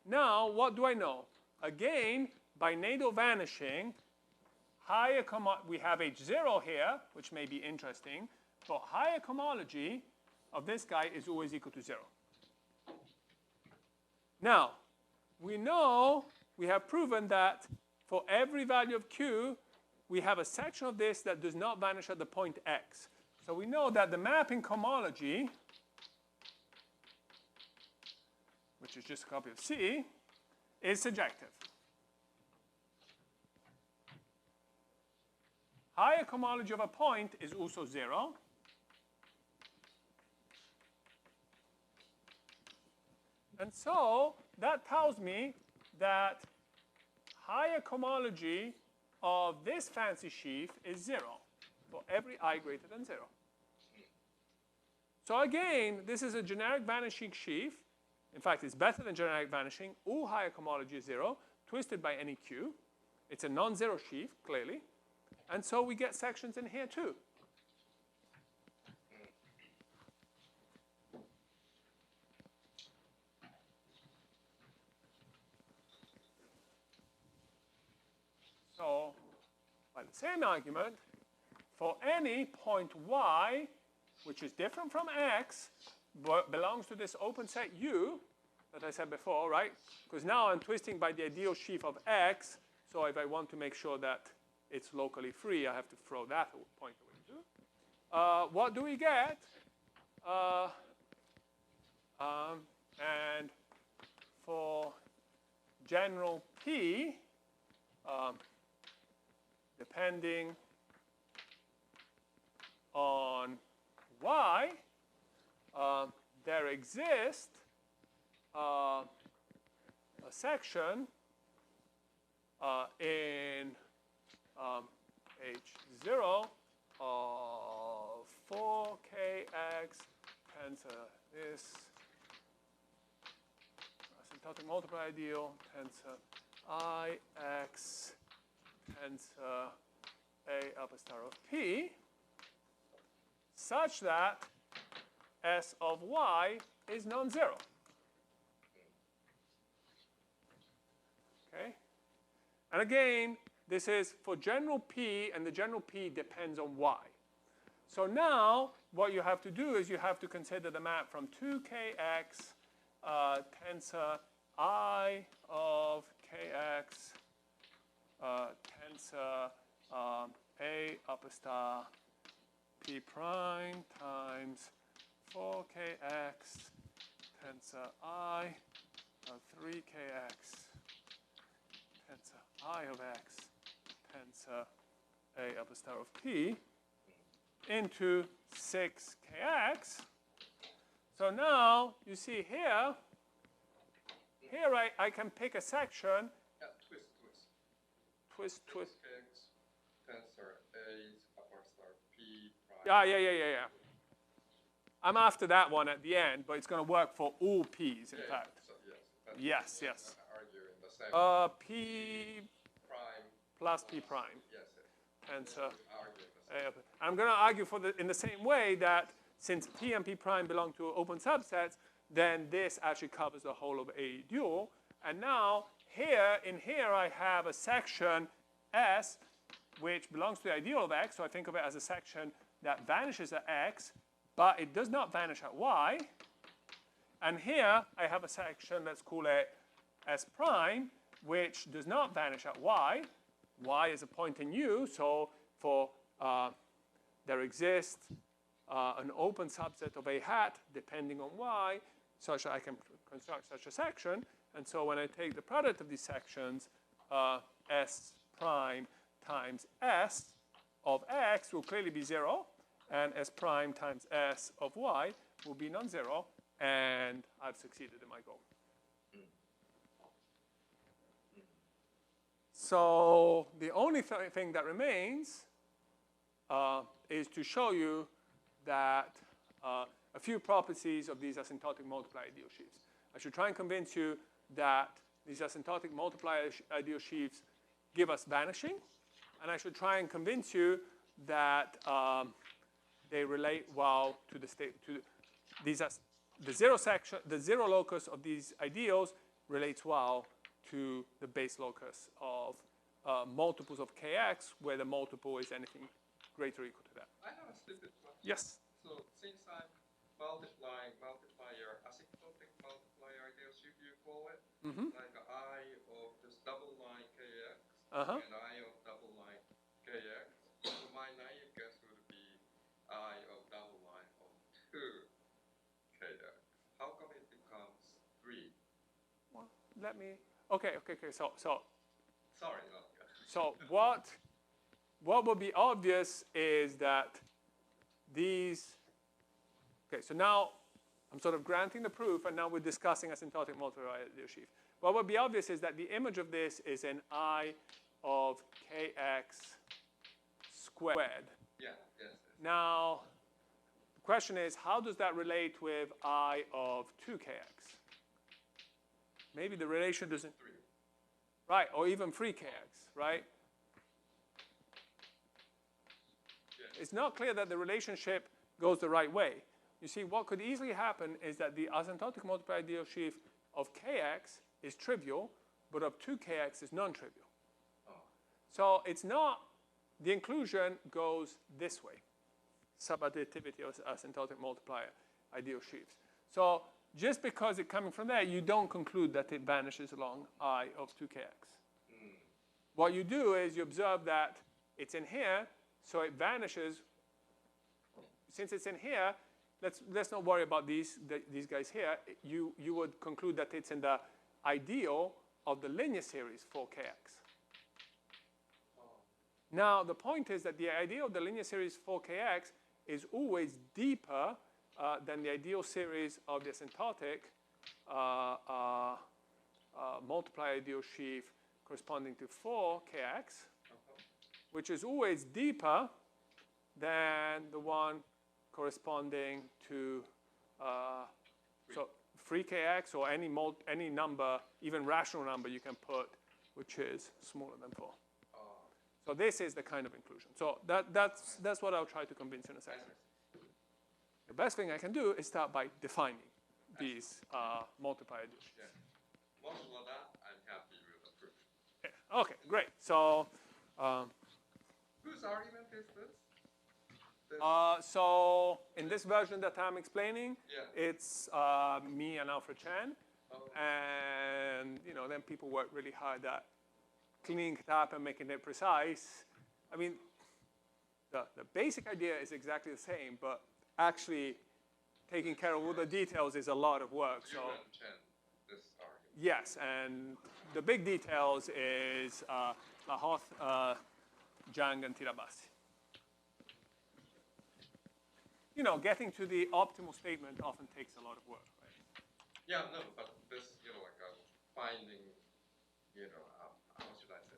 now what do I know? Again, by natal vanishing, we have H0 here, which may be interesting, but higher homology of this guy is always equal to 0. Now, we know, we have proven that for every value of q, we have a section of this that does not vanish at the point x. So we know that the mapping homology, which is just a copy of C, is surjective. Higher homology of a point is also 0. And so that tells me that higher homology of this fancy sheaf is 0 for every I greater than 0. So again, this is a generic vanishing sheaf. In fact, it's better than generic vanishing. All higher homology is 0, twisted by any q. It's a non-zero sheaf, clearly. And so we get sections in here too. So by the same argument, for any point y, which is different from x, but belongs to this open set U that I said before, right? Because now I'm twisting by the ideal sheaf of x. So if I want to make sure that it's locally free, I have to throw that point away too. What do we get? And for general P, depending on y, there exists a section in H0 of 4kx tensor this asymptotic multiply ideal tensor Ix tensor A upper star of P such that S of Y is non-zero. Okay? And again, this is for general P, and the general P depends on Y. So now, what you have to do is you have to consider the map from 2kx tensor I of kx tensor A upper star P prime times 4kx tensor I of 3kx tensor I of x tensor A upper star of P into 6kx. So now you see here I can pick a section. Yeah, twist. Kx tensor A upper star P prime. Yeah. I'm after that one at the end, but it's going to work for all P's, in fact. So Yes. Arguing the same. P Prime plus P prime. Yes. Tensor. Arguing the same. I'm going to argue in the same way that since P and P prime belong to open subsets, then this actually covers the whole of A dual. And now in here I have a section S which belongs to the ideal of X, so I think of it as a section that vanishes at X, but it does not vanish at Y. And here I have a section, let's call it S prime, which does not vanish at Y. Y is a point in U, so for there exists an open subset of A hat depending on Y, such that I can construct such a section. And so when I take the product of these sections, S prime times S of X will clearly be 0, and S prime times S of Y will be non-zero, and I've succeeded in my goal. So the only thing that remains is to show you that a few properties of these asymptotic multiply ideal sheaves. I should try and convince you that these asymptotic multiply ideal sheaves give us vanishing, and I should try and convince you that they relate well to the state the zero locus of these ideals relates well to the base locus of multiples of kx, where the multiple is anything greater or equal to that. I have a stupid question. Yes. So since I'm multiplying multiplier, asymptotic multiplier ideal sheaf, you call it, like I of this double line kx and I of double line kx. So my naive guess would be I of double line of 2 kx. How come it becomes 3? Well, let me. Okay. So. Sorry. So what would be obvious is that these. Okay. So now I'm sort of granting the proof, and now we're discussing asymptotic multiplier ideal sheaf. What would be obvious is that the image of this is an I of kx squared. Yeah. Yes. Now, the question is, how does that relate with I of 2kx? Maybe the relation doesn't. 3. Right, or even 3kx, right? Yes. It's not clear that the relationship goes the right way. You see, what could easily happen is that the asymptotic multiplier ideal sheaf of kx is trivial, but of 2kx is non-trivial. Oh. So it's not, the inclusion goes this way, subadditivity of asymptotic multiplier ideal sheaves. So just because it's coming from there, you don't conclude that it vanishes along I of 2kx. What you do is you observe that it's in here, so it vanishes. Since it's in here, let's not worry about these guys here. You would conclude that it's in the ideal of the linear series 4kx. Now, the point is that the ideal of the linear series 4kx is always deeper than the ideal series of the asymptotic multiply ideal sheaf corresponding to 4kx, which is always deeper than the one corresponding to so 3kx or any number, even rational number you can put, which is smaller than 4. So this is the kind of inclusion. So that's what I'll try to convince you in a second. The best thing I can do is start by defining these multiply ideal sheaves. Yeah. Modulo that, I'm happy with the proof. Yeah. Okay, great. So whose argument is this? So in this version that I'm explaining, yeah. it's me and Alfred Chen. Oh. And then people work really hard at cleaning it up and making it precise. I mean, the basic idea is exactly the same, but actually taking care of all the details is a lot of work. You and Chen, this argument. Yes, and the big details is Lahoth, Zhang, and Tirabassi. Getting to the optimal statement often takes a lot of work, right? Yeah, no, but this, like finding, how should I say,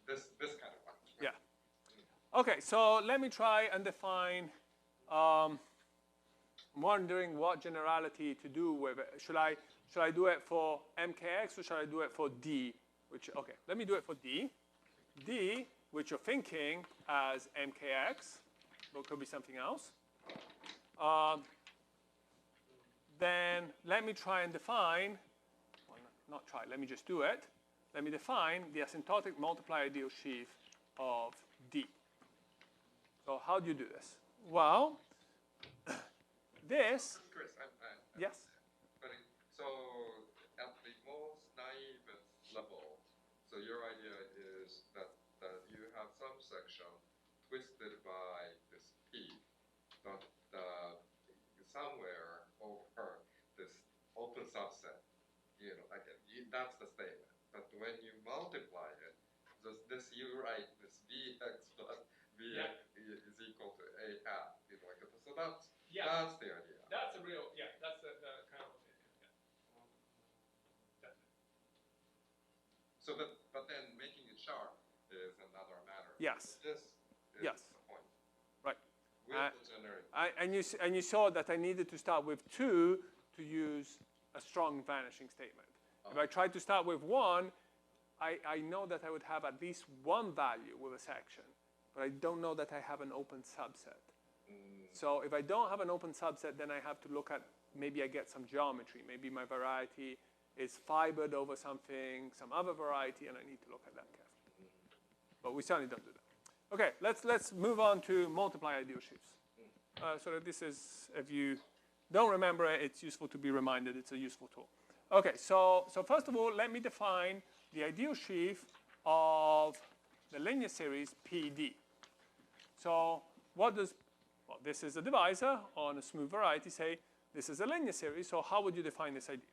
this kind of function. Yeah. Okay, so let me try and define. I'm wondering what generality to do with it. Should I do it for mkx or should I do it for d? Okay, let me do it for d. D, which you're thinking as mkx, but could be something else. Then let me try and define, well, not try, let me just do it. Let me define the asymptotic multiply ideal sheaf of D. So how do you do this? Well, this. Chris, yes? So at the most naive level, so your idea is that you have some section twisted by this P, but somewhere over this open subset, that's the statement. But when you multiply it, this you write this Vx plus Vx is equal to A hat. So that's the idea. That's a real, that's the kind of opinion, Definitely. So but then making it sharp is another matter. Yes. This is the point. Right. With the generic. And you saw that I needed to start with 2 to use a strong vanishing statement. If I tried to start with 1, I know that I would have at least one value with a section, but I don't know that I have an open subset. So if I don't have an open subset, then I have to look at, maybe I get some geometry. Maybe my variety is fibered over something, some other variety, and I need to look at that carefully. But we certainly don't do that. Okay, let's move on to multiply ideal sheaves. So that this is, if you don't remember it, it's useful to be reminded. It's a useful tool. Okay, so first of all, let me define the ideal sheaf of the linear series PD. So what does, well, this is a divisor on a smooth variety. Say this is a linear series, so how would you define this ideal?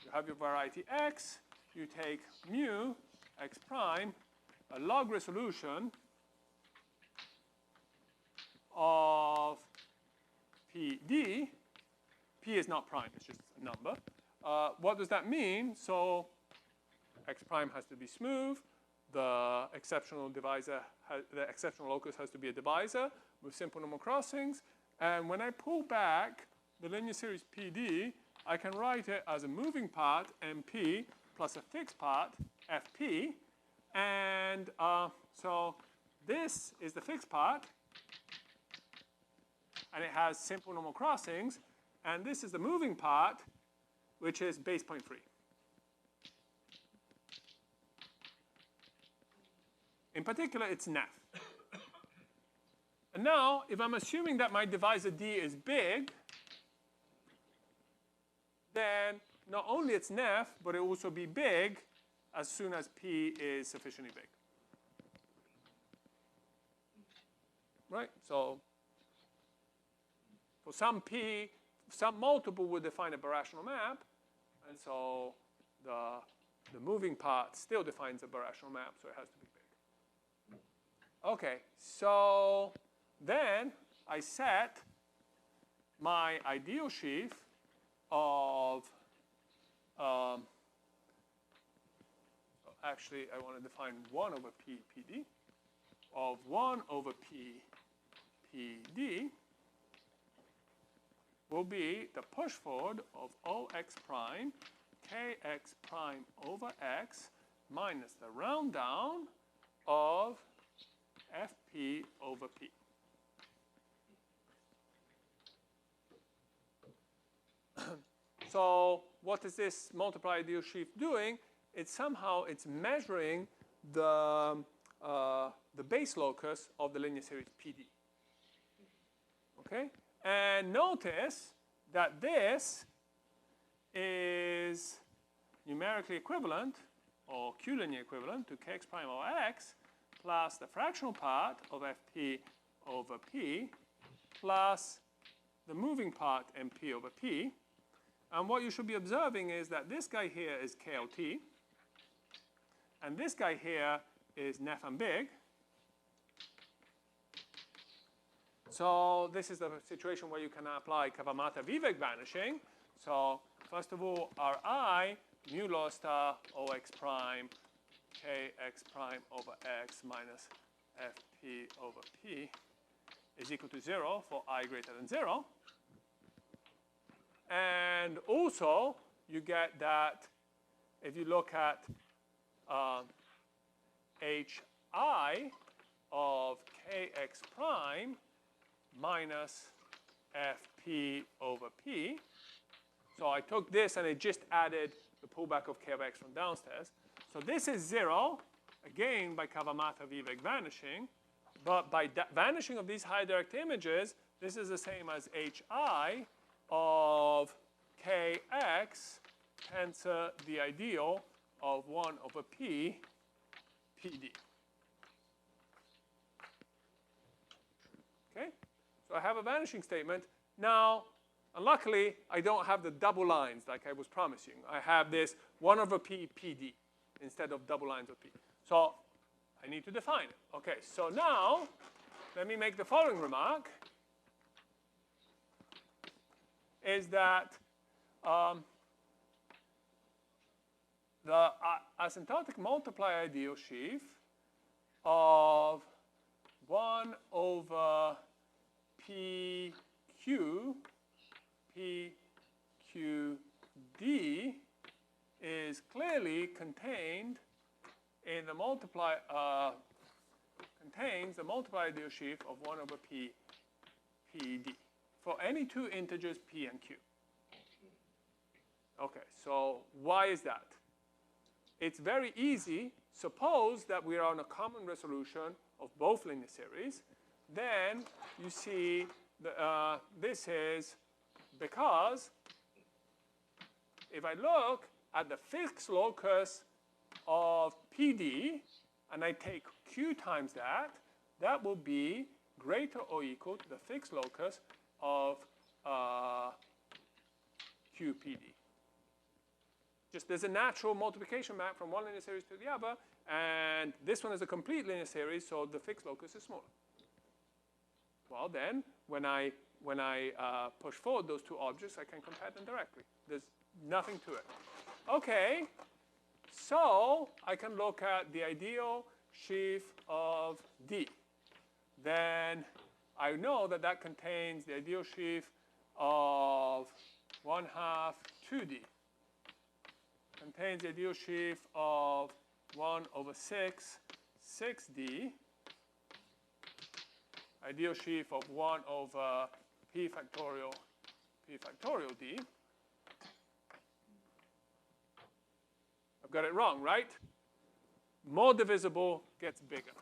You have your variety x, you take mu x prime, a log resolution of PD. P is not prime, it's just a number. What does that mean? So x prime has to be smooth. The exceptional divisor, the exceptional locus has to be a divisor with simple normal crossings. And when I pull back the linear series PD, I can write it as a moving part, MP, plus a fixed part, FP. And so this is the fixed part. And it has simple normal crossings. And this is the moving part, which is base point free. In particular, it's NF. And now, if I'm assuming that my divisor D is big, then not only it's NF, but it will also be big as soon as P is sufficiently big. Right? So for some P, some multiple would define a birational map, and so the moving part still defines a birational map, so it has to be big. Okay, so then I set my ideal sheaf of, actually I want to define 1 over P PD, of 1 over P PD, will be the push forward of OX prime kx prime over x minus the round down of fp over p. So what is this multiply ideal sheaf doing? It's measuring the base locus of the linear series PD. Okay? And notice that this is numerically equivalent, or Q-linear equivalent, to kx prime over x plus the fractional part of fp over p plus the moving part mp over p. And what you should be observing is that this guy here is KLT, and this guy here is Neff and Big. So this is the situation where you can apply Kawamata-Vivek vanishing. So first of all, Ri, mu lower star Ox prime, Kx prime over x minus Fp over P is equal to 0 for I greater than 0. And also, you get that if you look at Hi of Kx prime minus Fp over P. So I took this and I just added the pullback of K of x from downstairs. So this is 0, again by Kawamata-Vivek vanishing. But by vanishing of these high direct images, this is the same as Hi of Kx tensor the ideal of 1 over P PD. Okay? So I have a vanishing statement. Now, luckily, I don't have the double lines like I was promising. I have this 1 over P PD instead of double lines of P. So I need to define it. Okay, so now let me make the following remark. Is that the asymptotic multiply ideal sheaf of 1 over PQ, PQD is clearly contained in the multiply, contains the multiply ideal sheaf of 1 over P, PD for any two integers P and Q. Okay, so why is that? It's very easy. Suppose that we are on a common resolution of both linear series. Then you see this is because if I look at the fixed locus of PD and I take Q times that, that will be greater or equal to the fixed locus of QPD. Just there's a natural multiplication map from one linear series to the other, and this one is a complete linear series, so the fixed locus is smaller. Well, then, when I push forward those two objects, I can compare them directly. There's nothing to it. Okay, so I can look at the ideal sheaf of D. Then I know that that contains the ideal sheaf of 1/2 2D. Contains the ideal sheaf of 1 over 6, 6D. Ideal sheaf of 1 over P factorial D. I've got it wrong, right? More divisible gets bigger.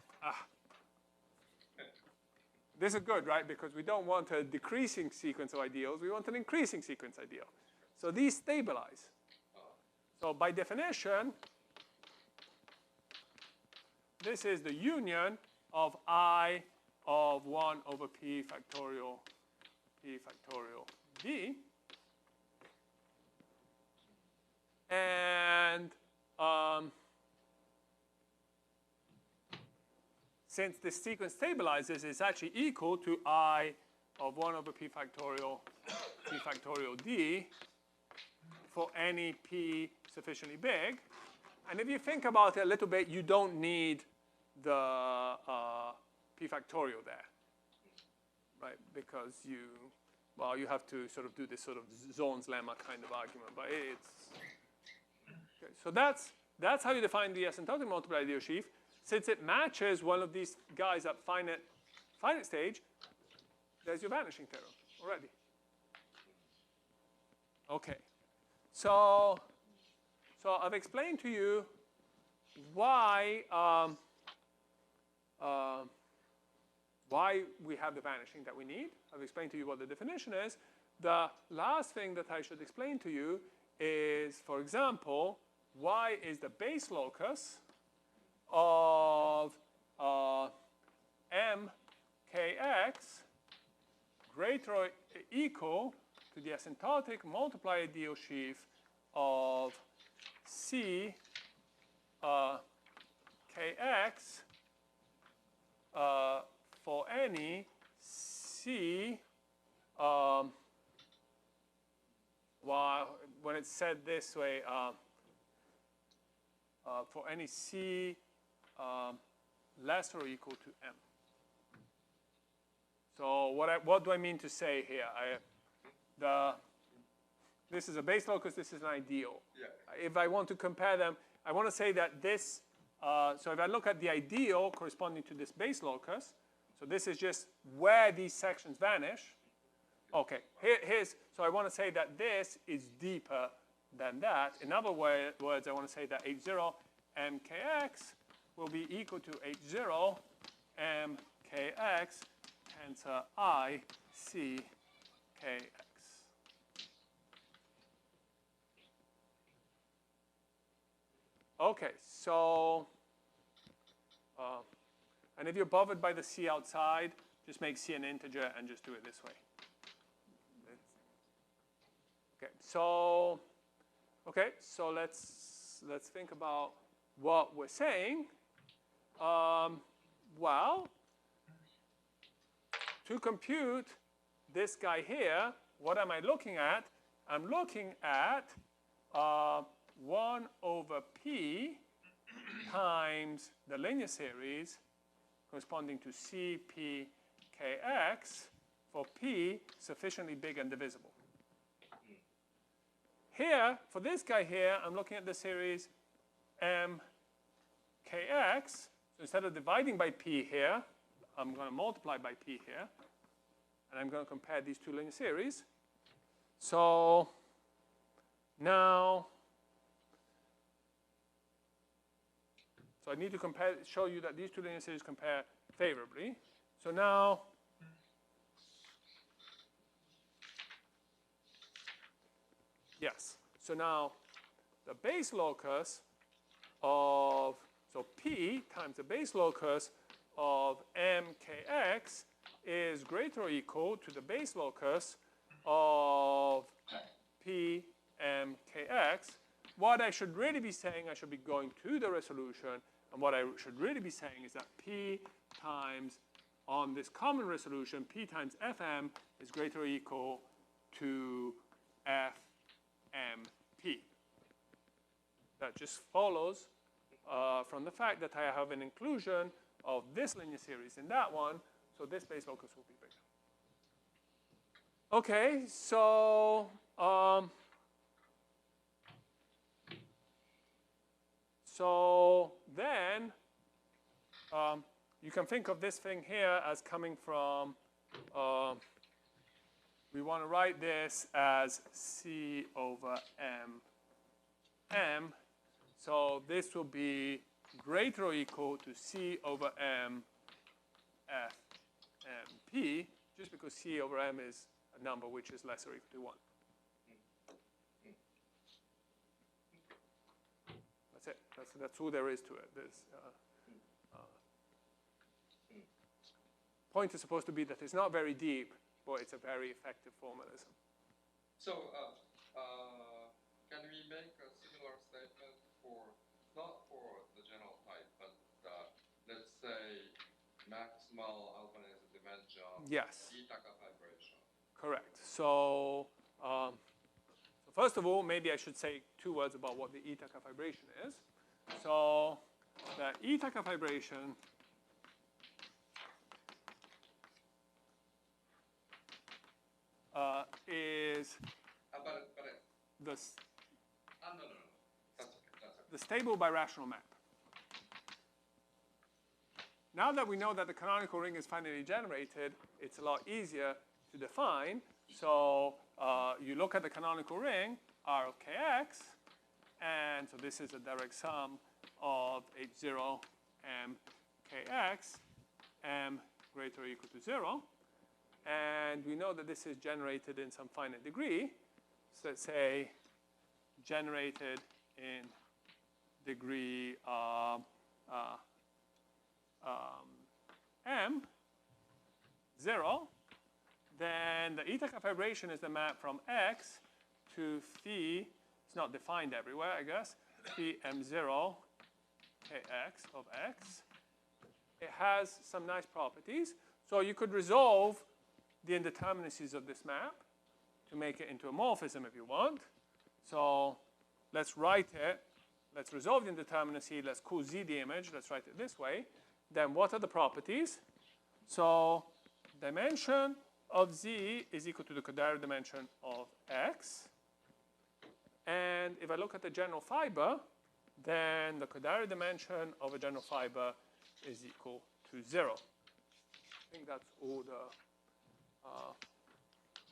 This is good, right? Because we don't want a decreasing sequence of ideals. We want an increasing sequence ideal. So these stabilize. So by definition, this is the union of I of 1 over P factorial D. And since this sequence stabilizes, it's actually equal to I of 1 over P factorial D for any P sufficiently big. And if you think about it a little bit, you don't need the P factorial there, right? Because well, you have to sort of do this sort of zones lemma kind of argument, but it's okay. So that's how you define the asymptotic multiply ideal sheaf. Since it matches one of these guys at finite stage, there's your vanishing theorem already. Okay, so I've explained to you why we have the vanishing that we need. I've explained to you what the definition is. The last thing that I should explain to you is, for example, why is the base locus of mkx greater or equal to the asymptotic multiply ideal sheaf of c kx for any c, well, when it's said this way, for any c less or equal to m. So what do I mean to say here? This is a base locus, this is an ideal. Yeah. If I want to compare them, I want to say that this, so if I look at the ideal corresponding to this base locus, so this is just where these sections vanish. Okay, so I want to say that this is deeper than that. In other words, I want to say that H0 mkx will be equal to H0 mkx tensor I c kx. Okay, so, and if you're bothered by the c outside, just make c an integer and just do it this way. Okay, so let's think about what we're saying. Well, to compute this guy here, what am I looking at? I'm looking at 1 over p times the linear series corresponding to c p kx for p sufficiently big and divisible. Here, for this guy here, I'm looking at the series m kx. So instead of dividing by p here, I'm going to multiply by p here. And I'm going to compare these two linear series. So now, so I need to show you that these two linear series compare favorably. So now, yes. So now, the base locus of, so p times the base locus of mkx is greater or equal to the base locus of p mkx. What I should really be saying, I should be going to the resolution, and what I should really be saying is that p times, on this common resolution, p times fm is greater or equal to fmp. That just follows from the fact that I have an inclusion of this linear series in that one, so this base locus will be bigger. Okay, so then you can think of this thing here as coming from, we want to write this as c over m. So this will be greater or equal to c over m f mp, just because c over m is a number which is less or equal to 1. That's it. That's all there is to it. There's, point is supposed to be that it's not very deep, but it's a very effective formalism. So, can we make a similar statement for, not for the general type, but let's say maximal alpha-negative dimension, yes, Ithaka vibration? Correct. So, first of all, maybe I should say 2 words about what the Ithaka vibration is. So, the Ithaka vibration is no. That's okay. That's okay. the stable birational map. Now that we know that the canonical ring is finally generated, it's a lot easier to define. So you look at the canonical ring, R of kx, and so this is a direct sum of H0 m kx, m greater or equal to 0. And we know that this is generated in some finite degree. So let's say generated in degree m, 0. Then the eta vibration is the map from x to phi. It's not defined everywhere, I guess. Phi m0 kx of x. It has some nice properties. So you could resolve the indeterminacies of this map to make it into a morphism if you want. So let's write it. Let's resolve the indeterminacy. Let's call z the image. Let's write it this way. Then what are the properties? So dimension of z is equal to the codaric dimension of x. And if I look at the general fiber, then the codaric dimension of a general fiber is equal to 0. I think that's all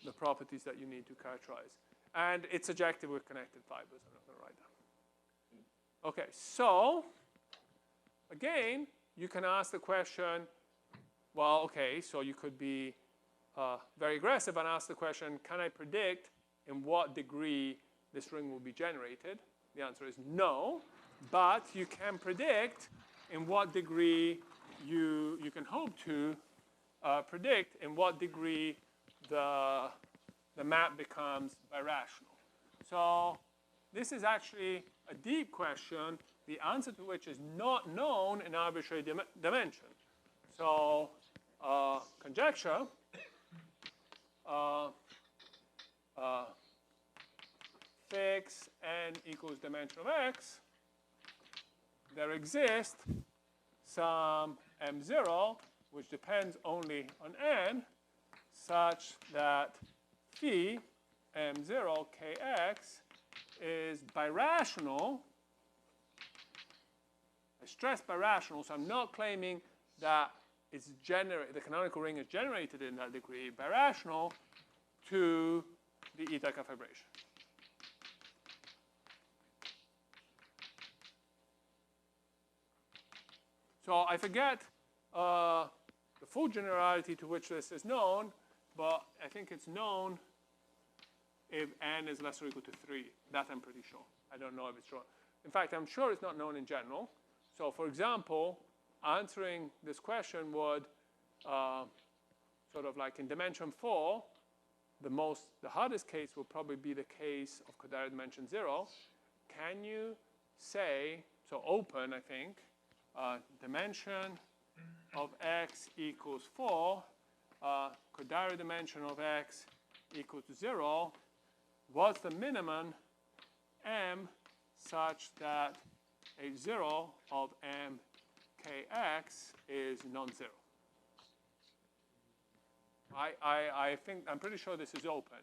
the properties that you need to characterize. And it's surjective with connected fibers. I'm not going to write that. OK, so again, you can ask the question, well, OK, so you could be very aggressive and ask the question, can I predict in what degree this ring will be generated? The answer is no. But you can predict in what degree you can hope to predict in what degree the map becomes birational. So this is actually a deep question, the answer to which is not known in arbitrary dimension. So conjecture, fix n equals dimension of x, there exists some m0 which depends only on n such that phi m0 kx is birational. I stress birational, so I'm not claiming that it's the canonical ring is generated in that degree, birational to the eta vibration. So I forget the full generality to which this is known, but I think it's known if n is less or equal to 3. That I'm pretty sure. I don't know if it's true. In fact, I'm sure it's not known in general. So for example, answering this question would sort of like in dimension 4, the hardest case will probably be the case of codaric dimension 0. Can you say, so open, I think, dimension of x equals 4, codaric dimension of x equal to 0, what's the minimum m such that h0 of m kx is non-zero? I'm pretty sure this is open.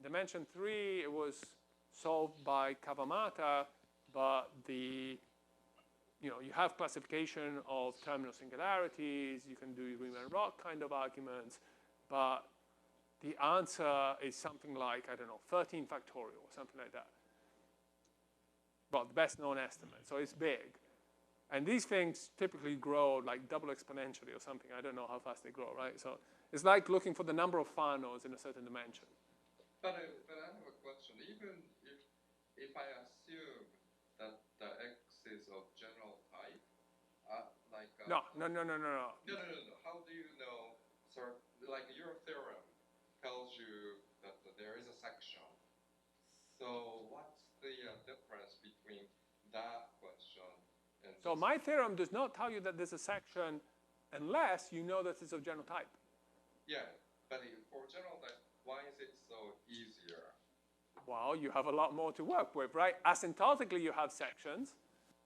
Dimension 3, it was solved by Kawamata, but you have classification of terminal singularities. You can do Riemann-Roch kind of arguments, but the answer is something like, I don't know, 13 factorial or something like that. Well, the best known estimate, so it's big. And these things typically grow like double exponentially or something. I don't know how fast they grow, right? So it's like looking for the number of Fanos in a certain dimension. But I have a question. Even if I assume that the x is of general type, No. No. How do you know? So, like your theorem tells you that there is a section. So what's the difference between that question and So my theorem does not tell you that there's a section unless you know that it's of general type. Yeah, but for general type, why is it so easier? Well, you have a lot more to work with, right? Asymptotically, you have sections.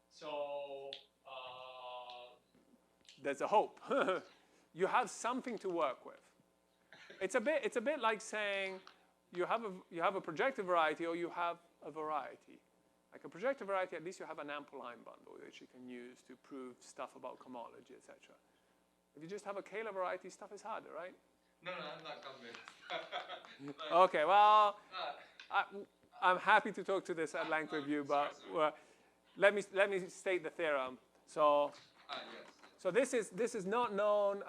So there's a hope. You have something to work with. It's a bit like saying you have a projective variety or you have a variety. Like a projective variety, at least you have an ample line bundle which you can use to prove stuff about cohomology, etc. If you just have a Kähler variety, stuff is harder, right? No, I'm not convinced. Okay, well, I'm happy to talk to this at length with you, but let me state the theorem. So, yes. so this is not known.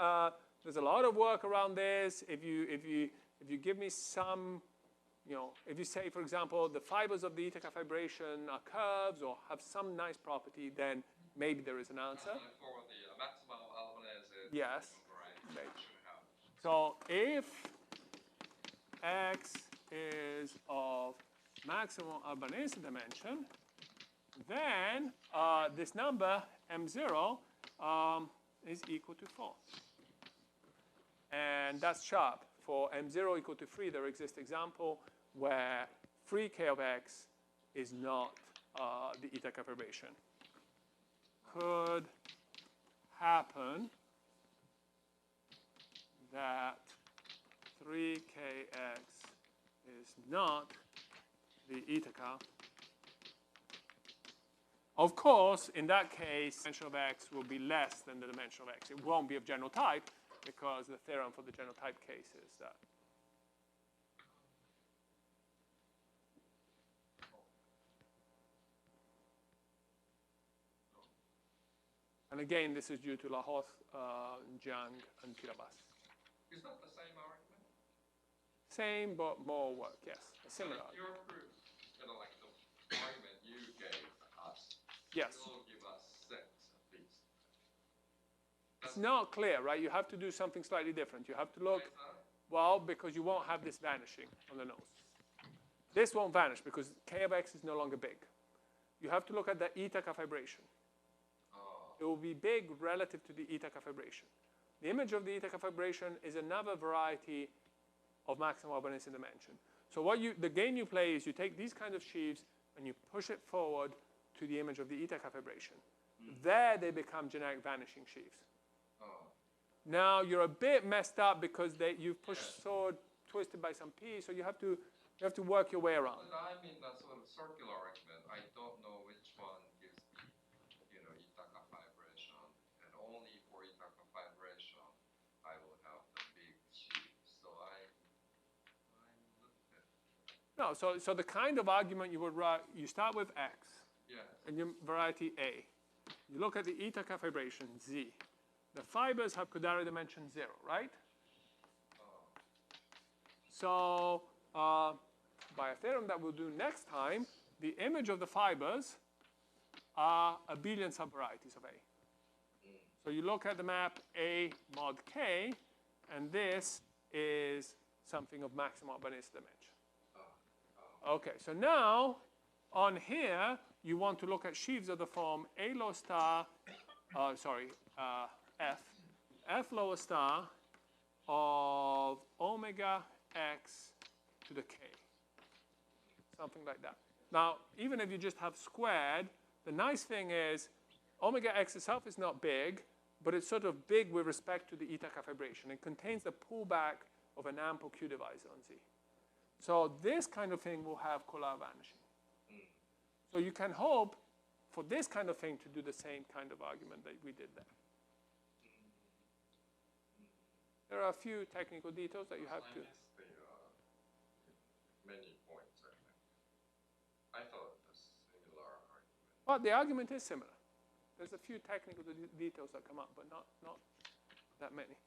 There's a lot of work around this. If you give me some, if you say, for example, the fibers of the Ithaca fibration are curves or have some nice property, then maybe there is an answer. For the maximum Albanese. Yes. Right. So if X is of maximum Albanese dimension, then this number, M0, is equal to 4. And that's sharp. For M0 equal to 3, there exists example where free K of X is not the Ithaca fibration. Could happen that 3kx is not the Ithaca. Of course, in that case, the dimension of x will be less than the dimension of x. It won't be of general type because the theorem for the general type case is that. And again, this is due to Lahoth, Jiang, and Tirabas. Is that the same argument? Same, but more work, yes. A similar argument. Your proof, like the argument you gave us, yes. will give us 6 at least. It's not clear, right? You have to do something slightly different. You have to look, well, because you won't have this vanishing on the nose. This won't vanish because K of X is no longer big. You have to look at the Ithaca fibration. It will be big relative to the Ithaca fibration. The image of the Ithaca fibration is another variety of maximum Albanese dimension. So the game you play is you take these kind of sheaves and you push it forward to the image of the Ithaca fibration. There they become generic vanishing sheaves. Now you're a bit messed up because you've pushed sword twisted by some P, so you have to work your way around. But I mean that sort of circular argument. I don't know which one gives the Ithaca fibration, and only for Ithaca fibration I will have the big sheaves. So I'm looking at. No, so the kind of argument you would write, you start with X, and your variety A. You look at the Ithaca fibration Z. The fibers have Kodari dimension 0, right? So by a theorem that we'll do next time, the image of the fibers are abelian subvarieties of A. So you look at the map A mod K, and this is something of maximum Albanese dimension. Okay, so now on here, you want to look at sheaves of the form A low star, F lower star of omega x to the k. Something like that. Now, even if you just have squared, the nice thing is omega x itself is not big, but it's sort of big with respect to the Ithaca fibration. It contains the pullback of an ample Q divisor on Z. So this kind of thing will have Kolar vanishing. So you can hope for this kind of thing to do the same kind of argument that we did there. There are a few technical details that you have to. Many points, I think. I thought it was a similar argument. Well, the argument is similar. There's a few technical details that come up, but not that many.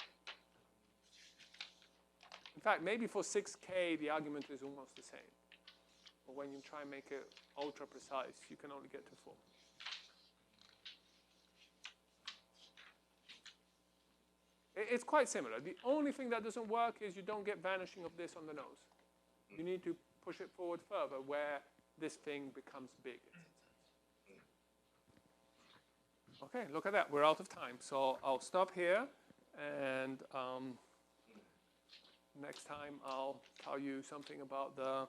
In fact, maybe for 6K, the argument is almost the same. But when you try and make it ultra precise, you can only get to 4. It's quite similar. The only thing that doesn't work is you don't get vanishing of this on the nose. You need to push it forward further where this thing becomes big. Okay, look at that. We're out of time. So I'll stop here. And next time I'll tell you something about the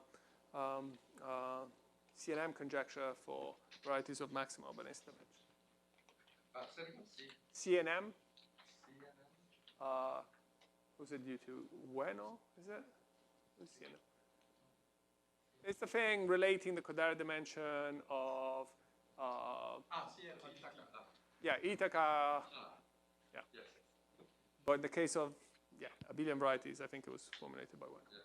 CNM conjecture for varieties of maximum Albanese dimension. CNM? Who's it due to? Bueno, is it? Luciano. It's the thing relating the codaric dimension of, yeah, Ithaca. Yeah. Yes. But in the case of, yeah, abelian varieties, I think it was formulated by one. Yeah.